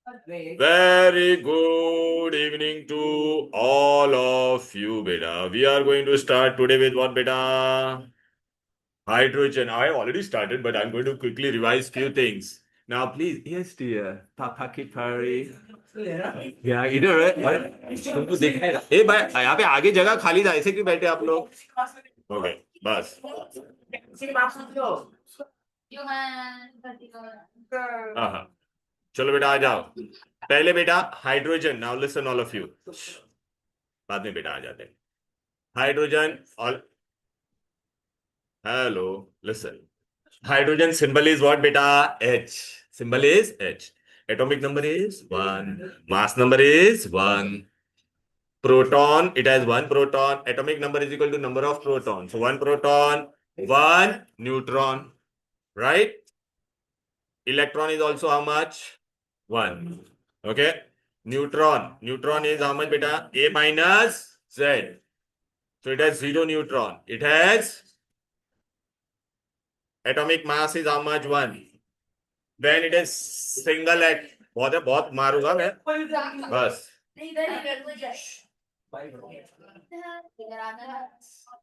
Very good evening to all of you, beta. We are going to start today with what, beta? Hydrogen. I have already started, but I'm going to quickly revise few things. Now, please, yes, dear. Papa की पारी. Yeah, इधर है. तुमको देखना है. ए भाई, यहाँ पे आगे जगह खाली था. ऐसे क्यों बैठे आप लोग? ओके, बस. हाँ हाँ. चलो बेटा आ जाओ. पहले बेटा hydrogen. Now listen all of you. बाद में बेटा आ जाते हैं. हाइड्रोजन और hello listen. Hydrogen symbol is what, beta? H. Symbol is H. Atomic number is 1. Mass number is 1. Proton, it has 1 proton. Atomic number is equal to number of protons. So 1 proton, 1 neutron. Right? Electron is also how much? 1. Okay? Neutron. Neutron is how much, beta? A minus Z. So it has 0 neutron. It has atomic mass is how much? 1. Then it is single at बहुत है बहुत मारूंगा मैं बस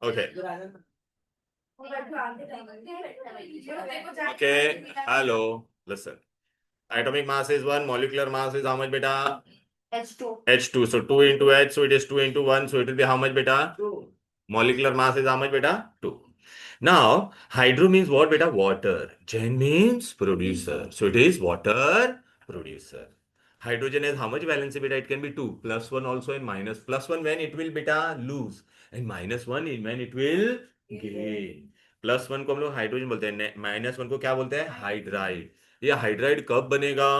okay okay hello listen atomic mass is 1 molecular mass is how much beta H2 so 2 into H so it is 2 into 1 so it will be how much beta 2 molecular mass is how much beta 2 now hydro means what beta water gen means producer so it is water producer. Hydrogen has how much valency beta? It can be 2 plus 1 also and minus plus 1 when it will beta lose and minus 1 when it will gain. Plus 1 को हम लोग hydrogen बोलते हैं minus 1 को क्या बोलते हैं hydride. ये हाइड्राइड कब बनेगा?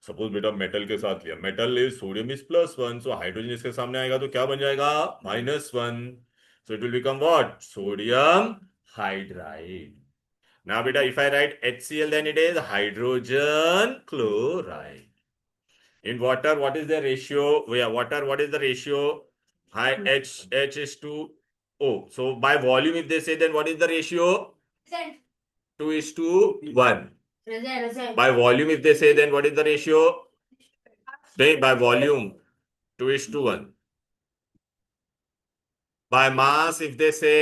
सपोज बेटा मेटल के साथ लिया metal is sodium is plus 1 so hydrogen इसके सामने आएगा तो क्या बन जाएगा minus 1 so it will become what sodium hydride. Now beta if I write HCl then it is hydrogen chloride. In water, what is the ratio? Yeah, water, what is the ratio? High H is to O. So by volume, if they say, then what is the ratio? 2 is to 1. By volume, if they say, then what is the ratio? By volume, 2 is to 1. By mass, if they say,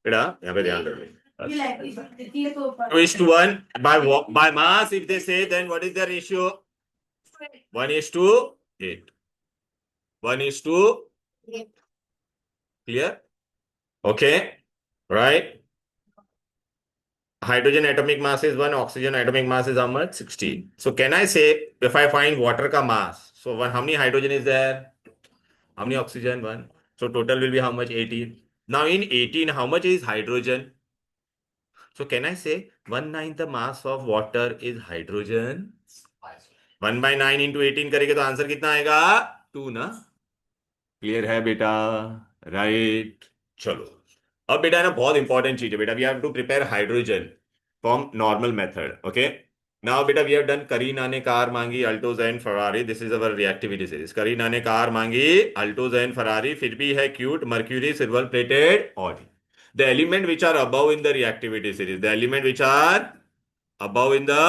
बेटा यहाँ पे ध्यान रखो. 2 is to 1 by mass if they say then what is the ratio 1 is to 8 1 is to 8 clear okay right hydrogen atomic mass is 1 oxygen atomic mass is how much 16 so can I say if I find water ka mass so how many hydrogen is there how many oxygen 1 so total will be how much 18 now in 18 how much is hydrogen. So can I say 1/9 the mass of water is hydrogen? 1/9 into 18 करेंगे तो answer कितना आएगा 2 ना. Clear है बेटा right चलो अब बेटा है ना बहुत इंपॉर्टेंट चीज है बेटा we have to prepare hydrogen from normal method okay. Now बेटा वी हैव डन करीना ने कार मांगी Altos and Ferrari this is our reactivity series. Kareena ने कार मांगी अल्टोज एंड फरारी फिर भी है cute mercury silver plated Audi. The element which are above in the reactivity series, the element which are above in the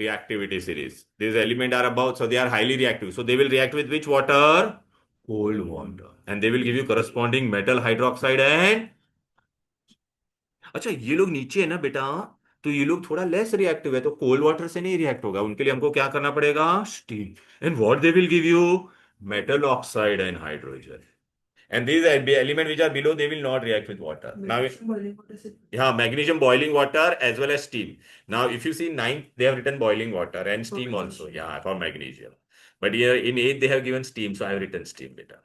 reactivity series, these elements are above, so they are highly reactive. So they will react with which water? Cold water, and they will give you corresponding metal hydroxide and. अच्छा ये लोग नीचे है ना बेटा तो ये लोग थोड़ा लेस रिएक्टिव है तो कोल्ड वाटर से नहीं रिएक्ट होगा उनके लिए हमको क्या करना पड़ेगा steam and what they will give you metal oxide and hydrogen. And these elements which are below, they will not react with water. Now, magnesium boiling water as well as steam. Now, if you see 9th, they have written boiling water and steam also. Yeah, for magnesium. But here in 8th, they have given steam. So I have written steam, beta.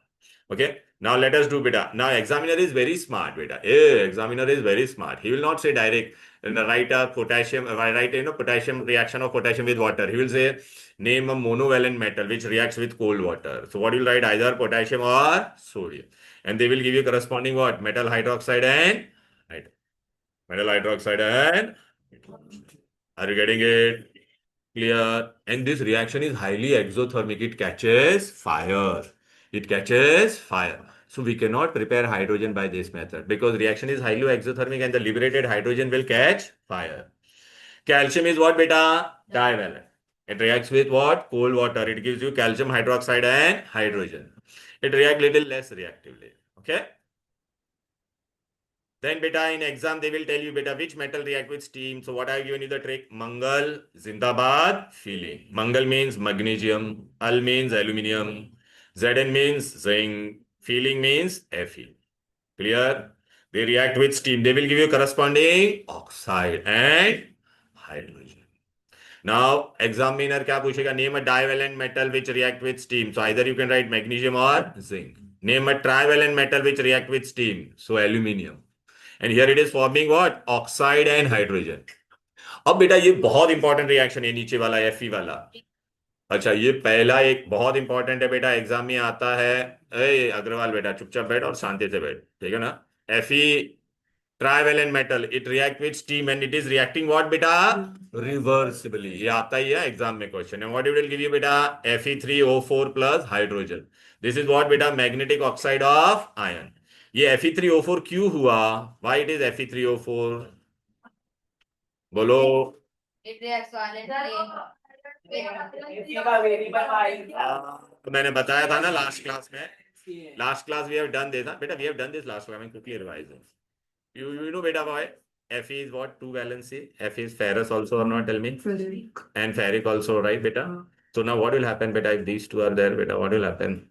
Okay. Now let us do beta. Now examiner is very smart, beta. Examiner is very smart. He will not say direct. write a potassium, write potassium reaction of potassium with water. He will say, name a monovalent metal which reacts with cold water. So what you will write, either potassium or sodium, and they will give you corresponding what, metal hydroxide and metal hydroxide and. Are you getting it? Clear. And this reaction is highly exothermic. It catches fire. It catches fire. So we cannot prepare hydrogen by this method because reaction is highly exothermic and the liberated hydrogen will catch fire. Calcium is what, beta? Divalent. It reacts with what? Cold water. It gives you calcium hydroxide and hydrogen. It reacts little less reactively. Okay? Then beta in exam they will tell you beta which metal react with steam. So what I have given you the trick, Mangal, Zindabad, Feeling. Mangal means magnesium, Al means aluminium, Zn means zinc, Feeling means Fe. Clear? They react with steam. They will give you corresponding oxide and hydrogen. Now examiner क्या पूछेगा? Name a divalent metal which react with steam. So either you can write magnesium or zinc. Name a trivalent metal which react with steam. So aluminium. And here it is forming what? Oxide and hydrogen. अब बेटा ये बहुत important reaction है नीचे वाला Fe वाला. अच्छा ये पहला एक बहुत इंपॉर्टेंट है बेटा, एग्जाम में आता है. ए अग्रवाल बेटा चुपचाप बैठ और शांति से बैठ, ठीक है ना. Fe trivalent metal, it react with steam and it is reacting what beta? Reversibly. ये आता ही है एग्जाम में question. And what it will give you beta? Fe3O4 plus hydrogen. This is what beta? Magnetic oxide of iron. ये Fe3O4 क्यों हुआ? Why it is Fe3O4? बोलो. तो मैंने बताया था ना लास्ट क्लास में. Last class we have done this बेटा, we have done this last class. मैं quickly revise. You know beta boy, Fe is what? 2 valency. Fe is ferrous also or not? Tell me. Ferric. And ferric also, right beta? So now what will happen beta if these two are there beta? What will happen?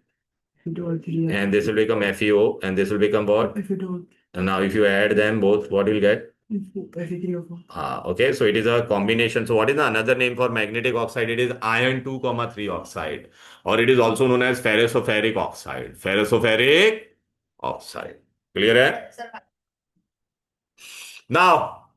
And this will become FeO and this will become what? Fe2. And now if you add them both, what will get? Fe3O4. Okay, so it is a combination. So what is the another name for magnetic oxide? It is iron 2,3 oxide, or it is also known as ferrosoferric oxide. Ferrosoferric oxide. Clear hai? Now,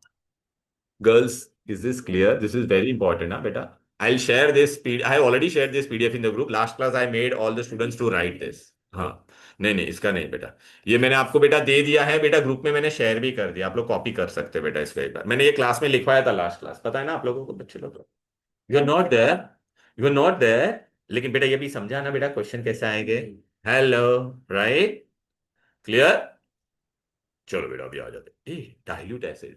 girls, is this clear? This is very important, huh, beta? I'll share this PDF. I have already shared this PDF in the group. Last class, I made all the students to write this. हाँ, नहीं नहीं इसका नहीं बेटा, ये मैंने आपको बेटा दे दिया है बेटा, ग्रुप में मैंने शेयर भी कर दिया. आप लोग कॉपी कर सकते हैं बेटा इसका. एक बार मैंने ये क्लास में लिखवाया था लास्ट क्लास, पता है ना आप लोगों को, बच्चे लोग. You are not there, you are not there. लेकिन बेटा ये भी समझा ना बेटा क्वेश्चन कैसे आएंगे. Hello, right, clear. चलो बेटा अभी आ जाते. डाइल्यूट एसिड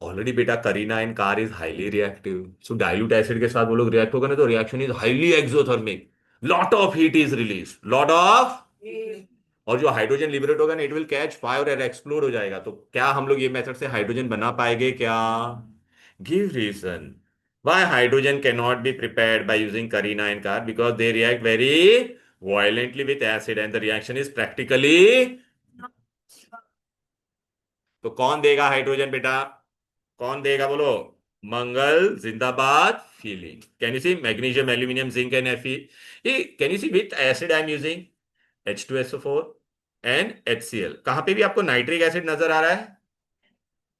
ऑलरेडी बेटा Kareena in car is highly reactive. So dilute acid के साथ वो लोग रिएक्ट होगा ना तो reaction is highly exothermic. Lot of heat is release, lot of. और जो हाइड्रोजन लिबरेट होगा ना इट विल कैच फायर और एक्सप्लोड हो जाएगा. तो क्या हम लोग ये मेथड से हाइड्रोजन बना पाएंगे क्या? Give reason why hydrogen can not be prepared by using करीना इन कार, because they react very violently with acid and the reaction is practically. तो कौन देगा हाइड्रोजन बेटा? कौन देगा बोलो? मंगल, जिंदाबाद, feeling. Can you see magnesium, aluminium, zinc and Fe. Can you see with acid I am using H2SO4 and HCl. कहां पे भी आपको नाइट्रिक एसिड नजर आ रहा है?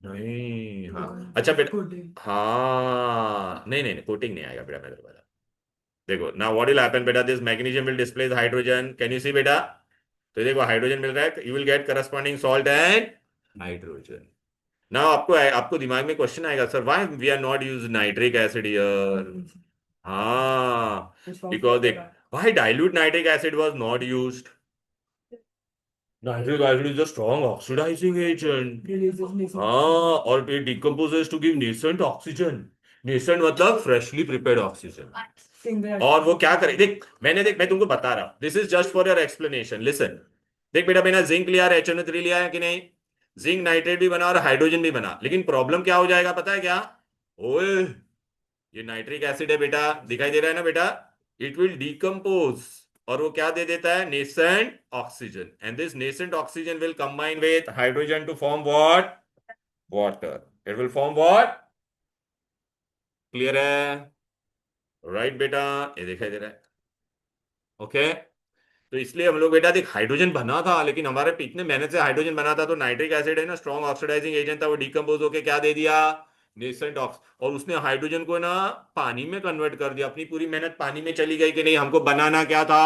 नहीं. हाँ अच्छा बेटा, हाँ नहीं नहीं कोटिंग नहीं आएगा बेटा मेरे वाला. देखो नाउ व्हाट विल हैपन बेटा, this magnesium will displace hydrogen. Can you see बेटा? तो देखो हाइड्रोजन मिल रहा है, you will get corresponding salt and hydrogen. ना आपको आपको दिमाग में क्वेश्चन आएगा, sir why we are not use nitric acid here. हाँ बिकॉज देख, why dilute nitric acid was not used. Nitric acid is a strong oxidizing agent. हाँ और it decomposes to give nascent oxygen. Nascent मतलब freshly prepared oxygen. और वो क्या करे, देख मैं तुमको बता रहा हूं, this is just for your explanation. Listen, देख बेटा मैंने जिंक लिया, HNO3 लिया है कि नहीं. जिंक नाइट्रेट भी बना और हाइड्रोजन भी बना, लेकिन प्रॉब्लम क्या हो जाएगा पता है क्या? ओए ये नाइट्रिक एसिड है बेटा, दिखाई दे रहा है ना बेटा, इट विल डिकम्पोज और वो क्या दे देता है? Nascent oxygen. And this nascent oxygen will combine with hydrogen to form what? Water. It will form what? Clear है? राइट बेटा, ये दिखाई दे रहा है. ओके तो इसलिए हम लोग बेटा देख हाइड्रोजन बना था, लेकिन हमारे इतने मेहनत से हाइड्रोजन बना था, तो नाइट्रिक एसिड है ना स्ट्रॉन्ग ऑक्सीडाइजिंग एजेंट था, वो डिकम्पोज होके क्या दे दिया, नेसेंट ऑक्स, और उसने हाइड्रोजन को ना पानी में कन्वर्ट कर दिया। अपनी पूरी मेहनत पानी में चली गई कि नहीं? हमको बनाना क्या था?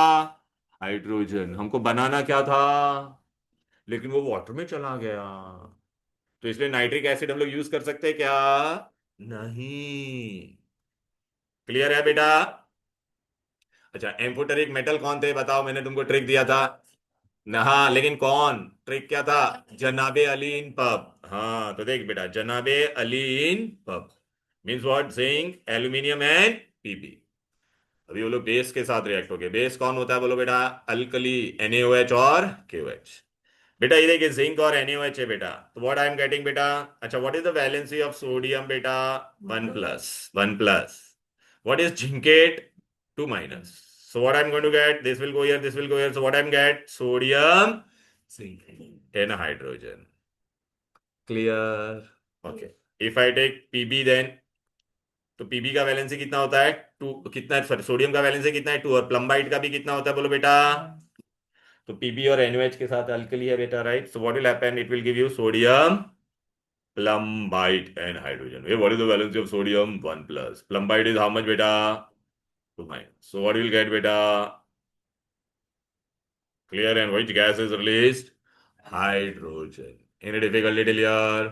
हाइड्रोजन। हमको बनाना क्या था? लेकिन वो वाटर में चला गया। तो इसलिए नाइट्रिक एसिड हम लोग यूज कर सकते हैं क्या? नहीं। क्लियर है बेटा? अच्छा, एम्फोटेरिक मेटल कौन थे बताओ, मैंने तुमको ट्रिक दिया था ना? हाँ, लेकिन कौन? ट्रिक क्या था? जनाबे अली इन पब। हाँ तो देख बेटा, जनाबे Ali in pub means what? Zinc, aluminium and PB. अभी वो लोग बेस के साथ रिएक्ट हो गए। बेस कौन होता है बोलो बेटा? अल्कली, NaOH और KOH। बेटा ये देखिए, जिंक और NaOH है बेटा, तो व्हाट आई एम गेटिंग बेटा? अच्छा, what is the valency of sodium बेटा? 1+, 1+। What is zincate? 2-। so what I'm going to get, this will go here, this will go here, so what I'm get? Sodium zinc and hydrogen. Clear? Okay. If I take Pb then, तो Pb का valency कितना होता है? 2। कितना है? Sorry, sodium का valency कितना है? 2। और प्लम्बाइट का भी कितना होता है बोलो बेटा? तो Pb और NaOH के साथ अल्कली है बेटा, right? So what will happen? It will give you sodium plumbite and hydrogen. Hey, what is the valence of sodium? 1+. Plumbite is how much beta? 2-. So what will get beta? Clear? And which gas is released? Hydrogen. Any difficulty till here?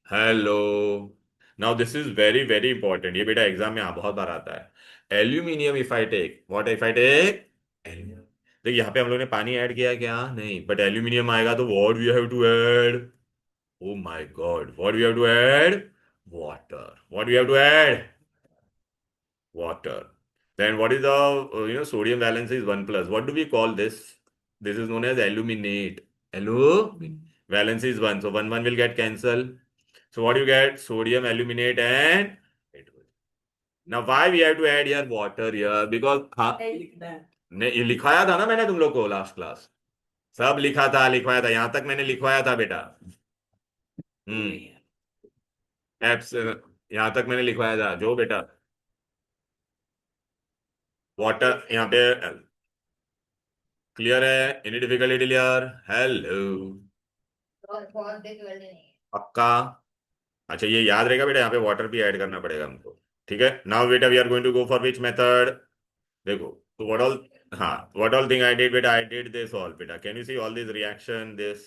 Hello. Now this is very very important. ये बेटा exam में बहुत बार आता है। Aluminium if I take, what if I take? Aluminium. देखिए यहाँ पे हम लोग ने पानी ऐड किया क्या? नहीं, बट एल्यूमिनियम आएगा तो what we have to add? Oh my God, what we have to add? Water. What we have to add? Water. Then what is the, sodium valence is 1+. What do we call this? This is known as aluminate. Valence is 1. So 1 will get cancelled. So what do you get? Sodium aluminate and hydrogen. Now why we have to add here water here? Because हाँ, नहीं ये लिखवाया था ना मैंने तुम लोग को लास्ट क्लास। सब लिखा था, लिखवाया था, यहां तक मैंने लिखवाया था बेटा। एप्स यहां तक मैंने लिखवाया था जो बेटा। वाटर यहाँ पे क्लियर है? Any difficulty clear? हेलो। बहुत डिफिकल्टी नहीं है। पक्का? अच्छा ये याद रहेगा बेटा, यहाँ पे वाटर भी ऐड करना पड़ेगा हमको। ठीक है, नाउ बेटा we are going to go for which method? देखो, तो व्हाट ऑल, हाँ what all thing I did बेटा? आई डिड दिस ऑल बेटा, can you see all this reaction this,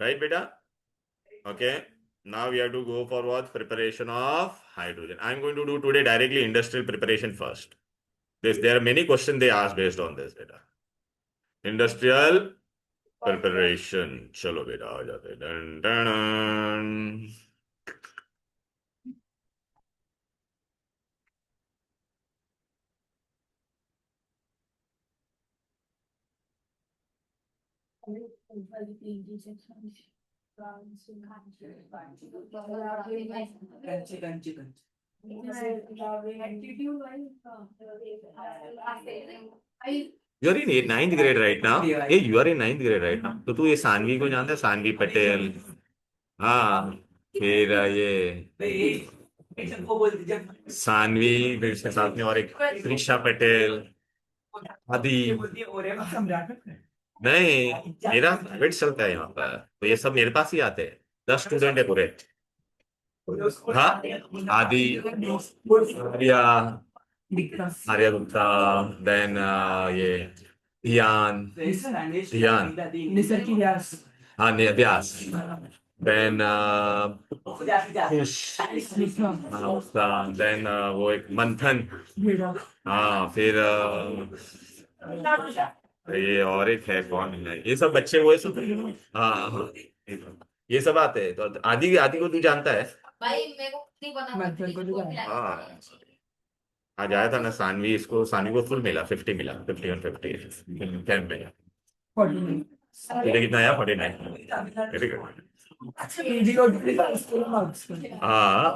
right बेटा? Okay, now we have to go for what? Preparation of hydrogen. I'm going to do today directly industrial preparation first. There are many questions they ask based on this beta. Industrial preparation. चलो बेटा आ जाते हैं। Done done. You are in ninth grade right now? ये you are in ninth grade right now? तो तू ये सानवी को जानता है? सानवी पटेल। हाँ, फिर ये सानवी, फिर उसके साथ में और एक त्रिशा पटेल, आदि। नहीं, मेरा वेट चलता है यहाँ पर, तो ये सब मेरे पास ही आते हैं। 10 स्टूडेंट है पूरे। हाँ, आदि, आर्या, आर्या गुप्ता, देन ये ध्यान, ध्यान, हाँ व्यास, देन खुश, हाँ उसका, देन वो एक मंथन, हाँ फिर ये और एक है, कौन है ये सब बच्चे? वो ये सब, हाँ हाँ, ये सब आते हैं। तो आदि, आदि को तू जानता है? भाई मेरे को नहीं पता। हाँ, आज आया था ना सानवी, इसको सानवी को फुल मिला, 50 मिला, 50 और 50 10 में। तुझे कितना आया? 49। Very good. हाँ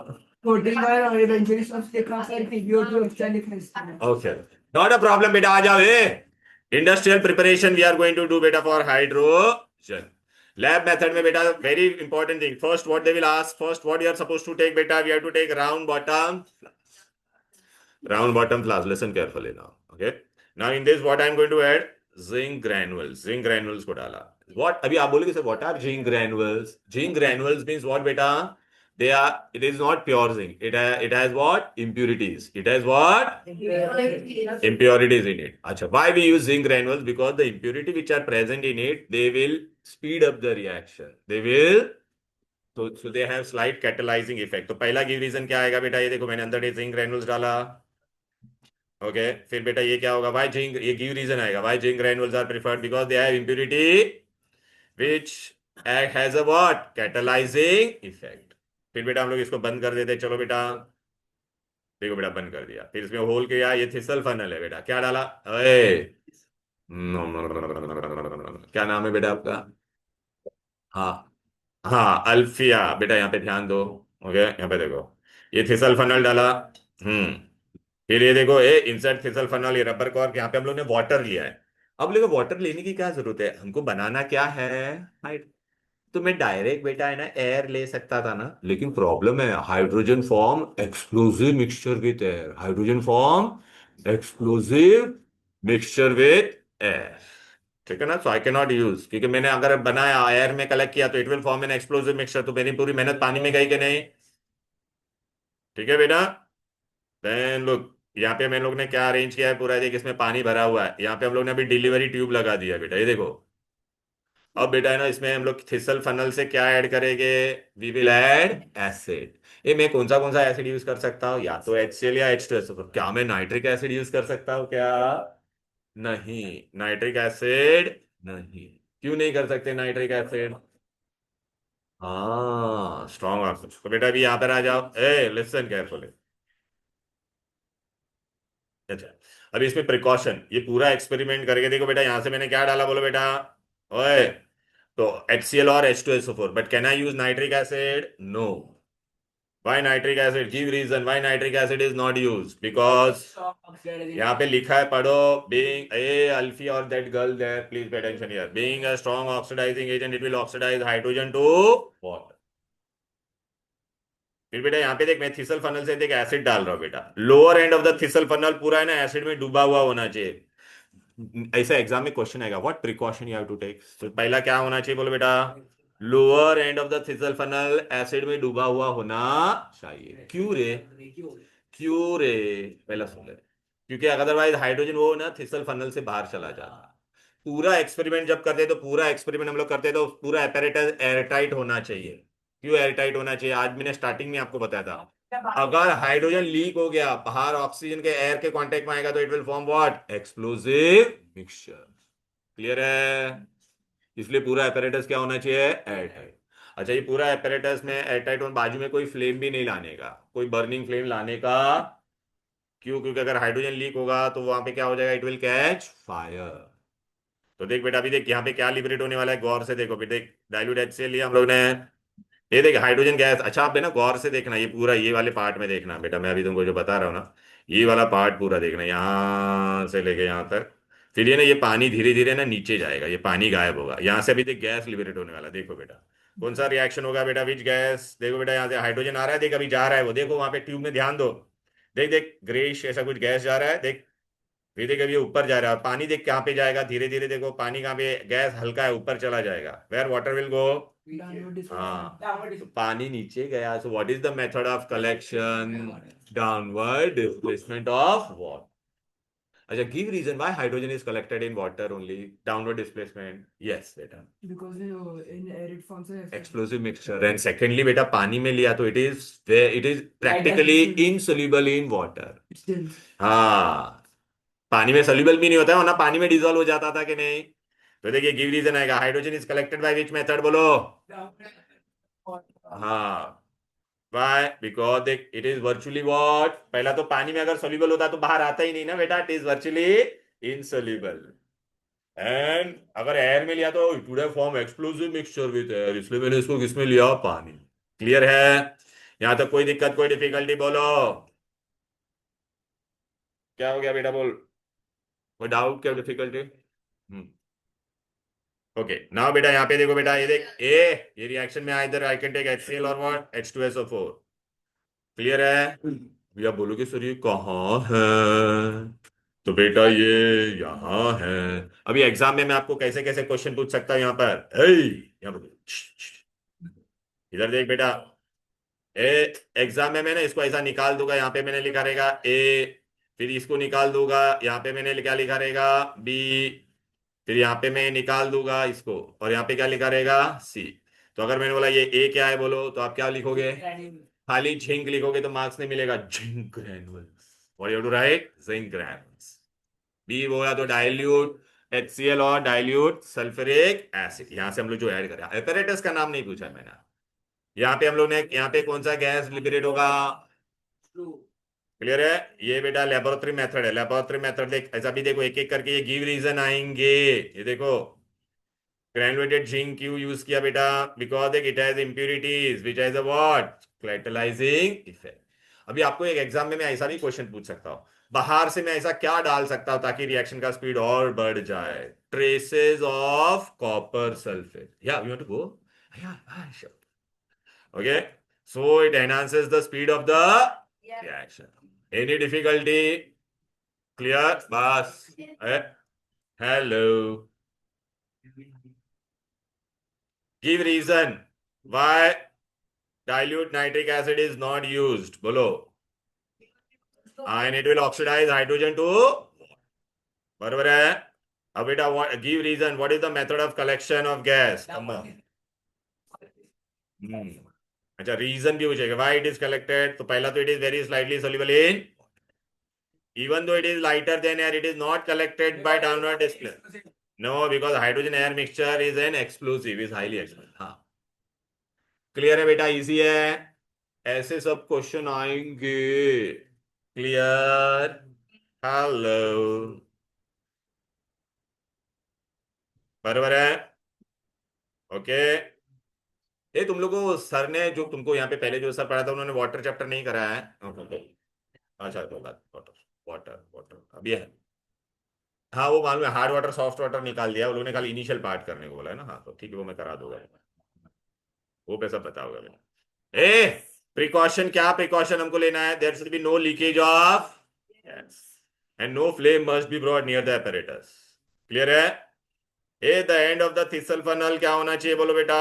ओके, नॉट अ प्रॉब्लम बेटा, आ जाओ। Industrial preparation we are going to do बेटा फॉर हाइड्रोजन। लैब मेथड में बेटा very important thing, first what they will ask, first what you are supposed to take बेटा? We have to take round bottom, round bottom flask. Listen carefully now. Okay. Now in this, what I am going to add? Zinc granules को डाला. What, अभी आप बोलोगे sir what are zinc granules? Zinc granules means what बेटा? They are, it is not pure zinc, it has what? Impurities. It has what? Impurities in it. Acha, why we use zinc granules? Because the impurity which are present in it, they will speed up the reaction. They will, so they have slight catalyzing effect. तो पहला give reason क्या आएगा बेटा? ये देखो मैंने अंदर zinc granules डाला. ओके, फिर बेटा ये क्या होगा? वाई जिंक, ये गिव रीजन आएगा. Why zinc granules are preferred? Because they have impurity which has a what? Catalyzing effect. फिर बेटा हम लोग इसको बंद कर देते. चलो बेटा, देखो बेटा बंद कर दिया. फिर इसमें होल किया. ये थिसल फनल है बेटा. क्या डाला? अरे, क्या नाम है बेटा आपका? हाँ, हाँ अल्फिया. बेटा यहाँ पे ध्यान दो. ओके, यहाँ पे देखो, ये थिसल फनल डाला. हम्म. फिर ये देखो, ए इंसर्ट थिसल फनल, ये रबर कॉर्क. यहाँ पे हम लोग ने वाटर लिया है. अब देखो, वाटर लेने की क्या जरूरत है? हमको बनाना क्या है? हाइड. तो मैं डायरेक्ट बेटा है ना एयर ले सकता था ना, लेकिन प्रॉब्लम है hydrogen form explosive mixture with air. Hydrogen form explosive mixture with air. ठीक है ना? So I can not use, क्योंकि मैंने अगर बनाया एयर में कलेक्ट किया तो it will form an explosive mixture. तो मेरी पूरी मेहनत पानी में गई कि नहीं? ठीक है बेटा. देन लुक, यहाँ पे हम लोग ने क्या अरेंज किया है पूरा? देख, इसमें पानी भरा हुआ है. यहाँ पे हम लोग ने अभी डिलीवरी ट्यूब लगा दिया है बेटा. ये देखो, अब बेटा है ना, इसमें हम लोग थिसल फनल से क्या ऐड करेंगे? We will add acid. ये मैं कौन सा एसिड यूज कर सकता हूँ? या तो HCl या H2SO4. क्या मैं नाइट्रिक एसिड यूज कर सकता हूँ क्या? नहीं, नाइट्रिक एसिड नहीं. क्यों नहीं कर सकते नाइट्रिक एसिड? हाँ, स्ट्रॉन्ग ऑक्सीजन. तो बेटा अभी यहाँ पर आ जाओ. ए लिसन केयरफुली. अच्छा, अभी इसमें प्रिकॉशन, ये पूरा एक्सपेरिमेंट करके देखो बेटा. यहां से मैंने क्या डाला बोलो बेटा? ओए, तो HCl और H2SO4. But can I use nitric acid? No. Why nitric acid? Give reason why nitric acid is not used. Because यहाँ पे लिखा है, पढ़ो. Being a Alfie or that girl there, please pay attention here. Being a strong oxidizing agent, it will oxidize hydrogen to water. फिर बेटा यहाँ पे देख, मैं थिसल फनल से देख एसिड डाल रहा हूँ बेटा. Lower end of the thistle funnel पूरा है ना एसिड में डूबा हुआ होना चाहिए. ऐसा एग्जाम में क्वेश्चन आएगा, what precaution you have to take. तो पहला क्या होना चाहिए बोलो बेटा? Lower end of the thistle funnel acid में डूबा हुआ होना चाहिए. क्यों रे? क्यों रे? पहला सुन ले. क्योंकि अदरवाइज हाइड्रोजन वो ना थिसल फनल से बाहर चला जाता. पूरा एक्सपेरिमेंट जब करते हैं तो पूरा एक्सपेरिमेंट हम लोग करते हैं तो पूरा एपेरेटस एयरटाइट होना चाहिए. क्यों एयरटाइट होना चाहिए? आज मैंने स्टार्टिंग में आपको बताया था, अगर हाइड्रोजन लीक हो गया, बाहर ऑक्सीजन के एयर के कांटेक्ट में आएगा तो it will form what? Explosive mixture. Clear है? इसलिए पूरा एपेरेटस क्या होना चाहिए? एयरटाइट. अच्छा, ये पूरा एपेरेटस में एयरटाइट और बाजू में कोई फ्लेम भी नहीं लाने का, कोई बर्निंग फ्लेम लाने का. क्यों? क्योंकि अगर हाइड्रोजन लीक होगा तो वहां पे क्या हो जाएगा? It will catch fire. तो देख बेटा, अभी देख यहाँ पे क्या लिबरेट होने वाला है. गौर से देखो बेटा. देख, डाइल्यूट HCl लिया हम लोग ने. ये देख हाइड्रोजन गैस. अच्छा, आप ना गौर से देखना, ये पूरा ये वाले पार्ट में देखना बेटा. मैं अभी तुमको जो बता रहा हूँ ना, ये वाला पार्ट पूरा देखना, यहाँ से लेके यहाँ तक. फिर ये ना, ये पानी धीरे धीरे ना नीचे जाएगा, ये पानी गायब होगा. यहाँ से अभी देख गैस लिबरेट होने वाला. देखो बेटा, कौन सा रिएक्शन होगा बेटा? Which gas? देखो बेटा, यहाँ से हाइड्रोजन आ रहा है. देख अभी जा रहा है वो. देखो वहां पे ट्यूब में ध्यान दो. देख देख, ग्रेश ऐसा कुछ गैस जा रहा है. देख, फिर देख अभी ये ऊपर जा रहा है. पानी देख कहाँ पे जाएगा धीरे धीरे. देखो पानी कहाँ पे, गैस हल्का है, ऊपर चला जाएगा. Where water will go? हाँ, तो पानी नीचे गया. So what is the method of collection? Downward displacement of water. अच्छा, give reason why hydrogen is collected in water only. Downward displacement. Yes बेटा, because in arid form से explosive mixture. And secondly बेटा, पानी में लिया तो it is practically insoluble in water. it's dense. हाँ, पानी में सोल्यूबल भी नहीं होता है, वरना पानी में डिजोल्व हो जाता था कि नहीं. तो देखिए, गिव रीजन आएगा. Hydrogen is collected by which method बोलो? हाँ, बाय, बिकॉज देख इट इज वर्चुअली व्हाट? पहला तो पानी में अगर सोल्यूबल होता तो बाहर आता ही नहीं ना बेटा. It is virtually insoluble. And अगर एयर में लिया तो it would have form explosive mixture with air. इसलिए मैंने इसको किसमें लिया? पानी. क्लियर है? यहां तक कोई दिक्कत, कोई डिफिकल्टी बोलो? क्या हो गया बेटा? बोल, कोई डाउट, क्या डिफिकल्टी? ओके, नाउ बेटा यहाँ पे देखो बेटा. ये देख, ये रिएक्शन में इधर आई कैन टेक HCl और व्हाट? H2SO4. क्लियर है? भैया बोलोगे सर ये कहाँ है? तो बेटा ये यहाँ है। अभी एग्जाम में मैं आपको कैसे कैसे क्वेश्चन पूछ सकता हूँ यहाँ पर। यहाँ पर इधर देख बेटा। ए एग्जाम में मैंने इसको ऐसा निकाल दूंगा, यहाँ पे मैंने लिखा रहेगा ए, फिर इसको निकाल दूंगा, यहाँ पे मैंने क्या लिखा रहेगा बी, फिर यहाँ पे मैं निकाल दूंगा इसको, और यहाँ पे क्या लिखा रहेगा सी। तो अगर मैंने बोला ये ए क्या है बोलो, तो आप क्या लिखोगे, खाली झिंक लिखोगे तो मार्क्स नहीं मिलेगा। Zinc granules, what you to write, zinc granules. B बोला तो डाइल्यूट HCl और डाइल्यूट सल्फ्यूरिक एसिड, यहां से हम लोग जो ऐड करें, एपरेटस का नाम नहीं पूछा मैंने। यहाँ पे हम लोग ने, यहाँ पे कौन सा गैस लिबरेट होगा, क्लियर है। ये बेटा लेबोरेटरी मेथड है, लेबोरेटरी मेथड देख ऐसा भी देखो, एक एक करके ये गिव रीजन आएंगे। ये देखो ग्रेनुलेटेड जिंक क्यों यूज किया बेटा, because it has impurities which has a what, catalysing effect. अभी आपको एक एग्जाम में मैं ऐसा भी क्वेश्चन पूछ सकता हूँ, बाहर से मैं ऐसा क्या डाल सकता हूं ताकि रिएक्शन का स्पीड और बढ़ जाए, ट्रेसेस ऑफ कॉपर सल्फेट, या you want to go, okay, so it enhances the speed of the reaction. Any difficulty, clear, बस hello, give reason why dilute nitric acid is not used, बोलो, and it will oxidize hydrogen to, बराबर है। अब बेटा give reason, what is the method of collection of gas, अच्छा reason भी पूछेगा, why it is collected, तो पहला तो it is very slightly soluble in, even though it is lighter than air, it is not collected by downward displacement, no, because hydrogen air mixture is an explosive, is highly explosive, हाँ clear है बेटा, easy है, ऐसे सब question आएंगे, clear, hello, बराबर है, okay. ये तुम लोगों को सर ने जो तुमको यहाँ पे पहले जो सर पढ़ा था उन्होंने वाटर चैप्टर नहीं कराया है, अच्छा तो वाटर, वाटर वाटर अभी है, हाँ वो मालूम है, हार्ड वाटर सॉफ्ट वाटर निकाल दिया, उन्होंने खाली इनिशियल पार्ट करने को बोला है ना, हाँ तो ठीक है वो मैं करा दूंगा, वो पे सब बताओगे बेटा। ए प्रिकॉशन, क्या प्रिकॉशन हमको लेना है, there should be no leakage of gas and no flame must be brought near the apparatus, clear है। A the end of the thistle funnel क्या होना चाहिए बोलो बेटा,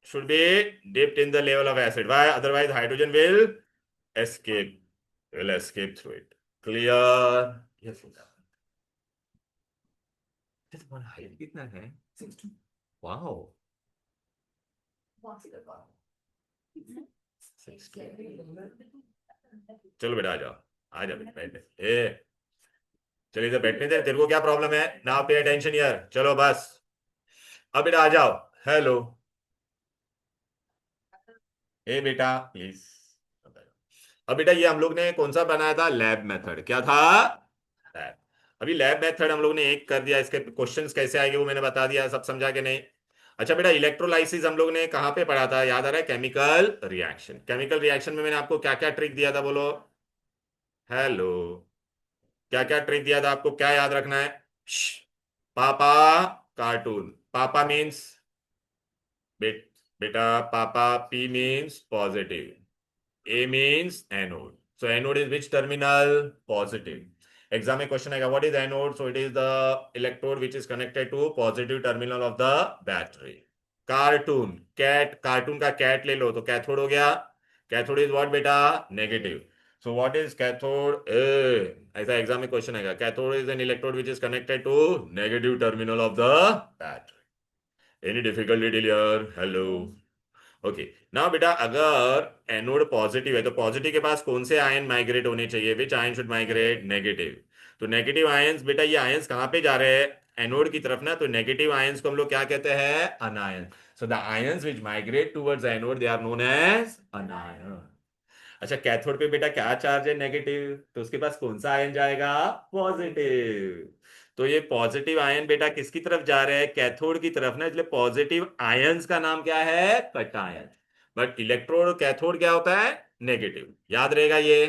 should be dipped in the level of acid, why, otherwise hydrogen will escape, through it, clear, yes बेटा। ये तुम्हारा height कितना है, 60, वाओ, 60, चलो बेटा आ जाओ, आ जाओ बेटा बैठ, ए चलिए इधर बैठने दे, तेरे को क्या प्रॉब्लम है, नाउ पे अटेंशन यार, चलो बस, अब बेटा आ जाओ, हेलो, ए बेटा प्लीज, अब बेटा ये हम लोग ने कौन सा बनाया था, लैब मेथड, क्या था, लैब। अभी लैब मेथड हम लोग ने एक कर दिया, इसके क्वेश्चंस कैसे आएंगे वो मैंने बता दिया, सब समझा के नहीं। अच्छा बेटा इलेक्ट्रोलाइसिस हम लोग ने कहाँ पे पढ़ा था, याद आ रहा है, केमिकल रिएक्शन, केमिकल रिएक्शन में मैंने आपको क्या क्या ट्रिक दिया था बोलो, हेलो, क्या क्या ट्रिक दिया था आपको, क्या याद रखना है, पापा कार्टून, पापा मीन्स बेटा, पापा, P means positive, A means anode. So anode is which terminal? Positive. Exam में question आएगा, what is anode? So it is the electrode which is connected to positive terminal of the battery. Cartoon, cat, cartoon का cat ले लो तो cathode हो गया, cathode is what बेटा, negative. So what is cathode? ऐसा exam में question आएगा, cathode is an electrode which is connected to negative terminal of the battery. Any difficulty till here? Hello. Okay now बेटा अगर anode positive है तो positive के पास कौन से आयन माइग्रेट होने चाहिए, विच आयन शुड माइग्रेट, नेगेटिव। तो नेगेटिव आयंस बेटा, ये आयंस कहाँ पे जा रहे हैं, एनोड की तरफ ना, तो नेगेटिव आयंस को हम लोग क्या कहते हैं, anion. So the ions which migrate towards anode they are known as anion. अच्छा कैथोड पे बेटा क्या चार्ज है, नेगेटिव, तो उसके पास कौन सा आयन जाएगा, पॉजिटिव। तो ये पॉजिटिव आयन बेटा किसकी तरफ जा रहे हैं, कैथोड की तरफ ना, इसलिए पॉजिटिव आयंस का नाम क्या है, कटायन। बट इलेक्ट्रोड और कैथोड क्या होता है, नेगेटिव, याद रहेगा ये।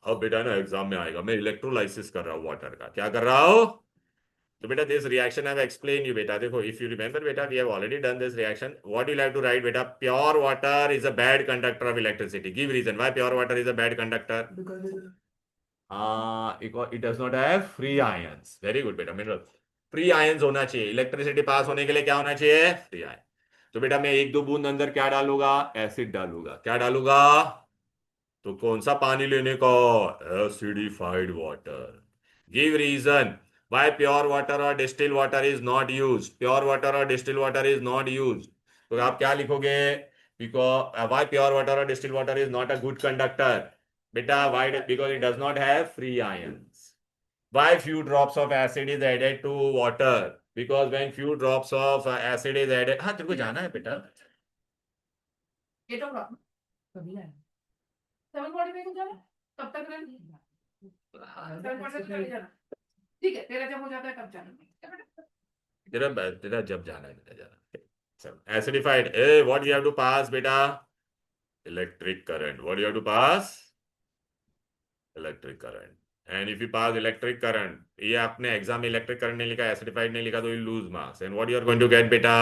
अब बेटा ना एग्जाम में आएगा, मैं इलेक्ट्रोलाइसिस कर रहा हूं वाटर का, क्या कर रहा हूं, तो बेटा this reaction I have explain you बेटा, देखो इफ यू रिमेंबर बेटा we have already done this reaction, what you have to write बेटा, pure water is a bad conductor of electricity, give reason why pure water is a bad conductor, because it does not have free ions. Very good बेटा, mineral free ions होना चाहिए। Electricity pass होने के लिए क्या होना चाहिए? Free ion. तो बेटा मैं एक दो बूंद अंदर क्या डालूंगा? एसिड डालूंगा। क्या डालूंगा? तो कौन सा पानी लेने का? Acidified water. Give reason why pure water or distilled water is not used. Pure water or distilled water is not used. तो आप क्या लिखोगे? Because why pure water or distilled water is not a good conductor? बेटा why? Because it does not have free ions. Why few drops of acid is added to water? Because when few drops of acid is added, हाँ तेरे को जाना है बेटा। 8 o'clock कभी है 7:45 को जाना तब तक रहना 7:45 चले जाना ठीक है तेरा जब हो जाता है तब जाना तेरा जब जाना है बेटा जाना। Acidified a what you have to pass बेटा? Electric current. What you have to pass? Electric current. And if you pass electric current, ये आपने एग्जाम में इलेक्ट्रिक करंट नहीं लिखा, एसिडिफाइड नहीं लिखा, तो you lose marks. And what you are going to get बेटा?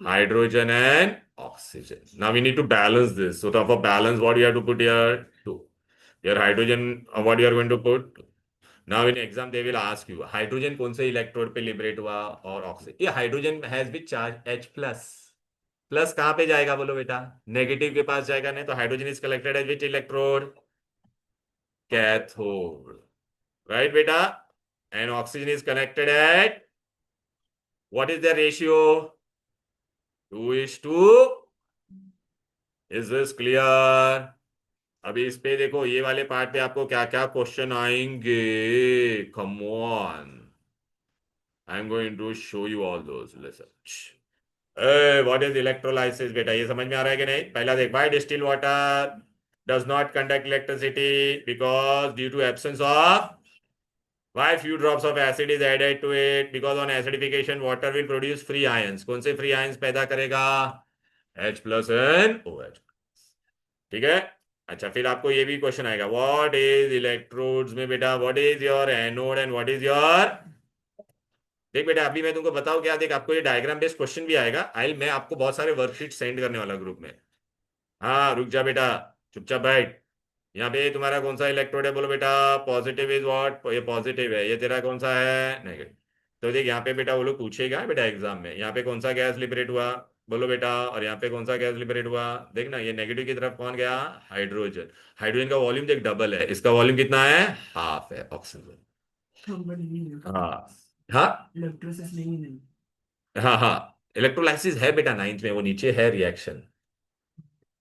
Hydrogen and oxygen. Now we need to balance this. So for balance, what you have to put here? 2. Here hydrogen, what you are going to put? Now in exam they will ask you, hydrogen कौन से electrode पे liberate हुआ और oxygen? ये hydrogen has which charge? H plus. Plus कहाँ पे जाएगा बोलो बेटा? नेगेटिव के पास जाएगा। नहीं तो hydrogen is collected at which electrode? Cathode. Right बेटा? And oxygen is connected at what is the ratio? 2:2. Is this clear? अभी इस पे देखो, ये वाले पार्ट पे आपको क्या क्या क्वेश्चन आएंगे। Come on, I am going to show you all those. Listen, what is electrolysis बेटा? ये समझ में आ रहा है कि नहीं? पहला देख, why distil water does not conduct electricity? Because due to absence of why few drops of acid is added to it? Because on acidification water will produce free ions. कौन से free ions पैदा करेगा? H plus and OH। ठीक है। अच्छा, फिर आपको ये भी क्वेश्चन आएगा, व्हाट इज इलेक्ट्रोड्स में बेटा? What is your anode and what is your? देख बेटा, अभी मैं तुमको बताऊं क्या, देख आपको ये डायग्राम बेस्ड क्वेश्चन भी आएगा। मैं आपको बहुत सारे वर्कशीट सेंड करने वाला ग्रुप में। हाँ रुक जा बेटा, चुपचाप बैठ। यहाँ पे तुम्हारा कौन सा इलेक्ट्रोड है बोलो बेटा? Positive is what? ये पॉजिटिव है। ये तेरा कौन सा है? नेगेटिव। तो देख यहाँ पे बेटा वो लोग पूछेगा बेटा एग्जाम में, यहाँ पे कौन सा गैस लिबरेट हुआ बोलो बेटा, और यहाँ पे कौन सा गैस लिबरेट हुआ? देख ना, ये नेगेटिव की तरफ कौन गया? हाइड्रोजन। हाइड्रोजन का वॉल्यूम देख डबल है, इसका वॉल्यूम कितना है? हाफ है ऑक्सीजन। हाँ हाँ इलेक्ट्रोसिस नहीं। हाँ हाँ, इलेक्ट्रोलाइसिस है बेटा 9th में, वो नीचे है रिएक्शन,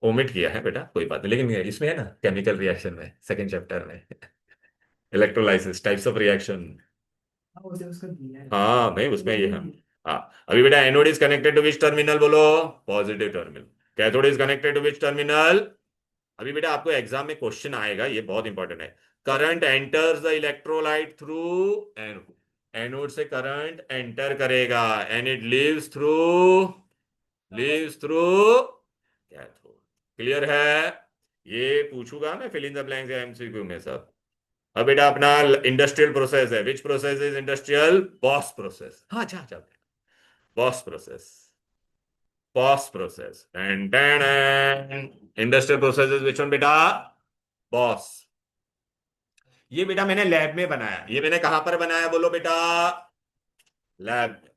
ओमिट किया है बेटा, कोई बात नहीं, लेकिन इसमें है ना केमिकल रिएक्शन में, सेकंड चैप्टर में इलेक्ट्रोलाइसिस टाइप्स ऑफ रिएक्शन। हाँ नहीं, उसमें ये है। हाँ, अभी बेटा anode is connected to which terminal बोलो? Positive terminal. Cathode is connected to which terminal? अभी बेटा आपको एग्जाम में क्वेश्चन आएगा, ये बहुत इंपॉर्टेंट है। Current enters the electrolyte through anode. Anode से करंट एंटर करेगा and it leaves through cathode. Clear है? ये पूछूंगा मैं fill in the blanks MCQ में सब। अब बेटा अपना इंडस्ट्रियल प्रोसेस है। Which process is industrial? Bosch process. हाँ अच्छा अच्छा, Bosch process, Bosch process and industrial process is which one बेटा? बॉस। ये बेटा मैंने लैब में बनाया। ये मैंने कहां पर बनाया बोलो बेटा? लैब में।